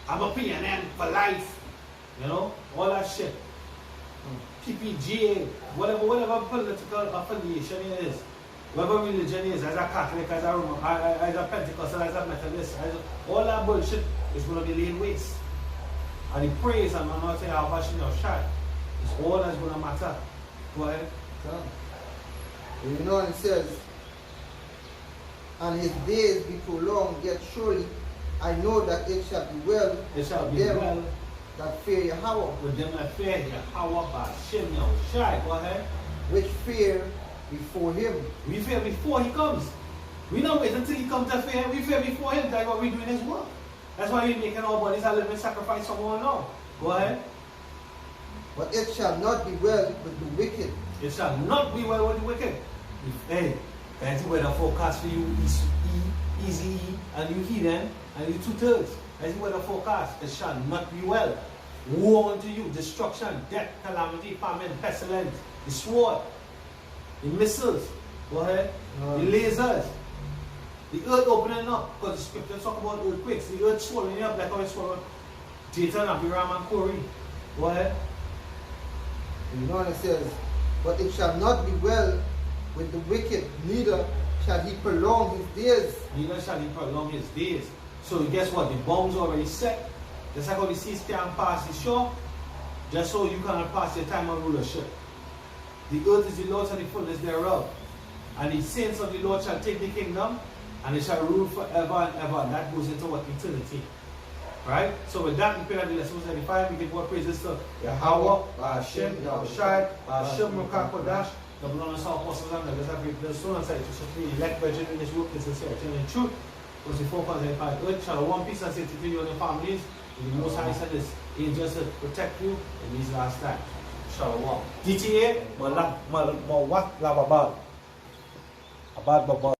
I'm a PNN for life. You know, all that shit. PPGA, whatever political affiliation it is, whatever religion it is, as a Catholic, as a Pentecostal, as a Methodist, all that bullshit is going to be laid waste. And the praise and anointing of Hashem Shai is all that's going to matter. Go ahead. You know, it says, and his days be prolonged, yet surely I know that it shall be well It shall with be them well that fear Yahweh. with them that fear Yahweh Hashem Shai. Go ahead. Which fear before him. We fear before he comes. We don't wait until he comes to fear him. We fear before him. That's what we do in his work. That's why we're making our bodies a living sacrifice for someone now. Go ahead. But it shall not be well with the wicked. It shall not be well with the wicked. Hey, that's the weather forecast for you, easy E, and you heathen, and you 2/3. That's the weather forecast. It shall not be well. Woe unto you, destruction, death, calamity, famine, pestilence, the sword, the missiles. Go ahead. The lasers. The earth opening up, because the scriptures talk about earthquakes. The earth swallowing up like how it swallowed Dathan, Abiram, and Corey. Go ahead. You know what it says, but it shall not be well with the wicked, neither shall he prolong his days. Neither shall he prolong his days. So guess what? The bombs are already set. Just like how the seas can't pass the shore, just so you cannot pass your time of rulership. The earth is the Lord's and the fullness thereof. And the saints of the Lord shall take the kingdom, and they shall rule forever and ever. And that goes into what? Eternity. Right? So with that, we pray that the lesson 75, we give more praises to Yahweh, Hashem, Yahushai, Hashem, Rukah, Kodash, the blood of our apostles and the every stone and side to supply elect virgin in this work, is sincerity and in truth. Because the focus and fight earth shall one peace and safety to you and your families. And the Most High said this angels to protect you in these last times. Shalom. DTA, Malak, Malak, Malak, Abad, Babad.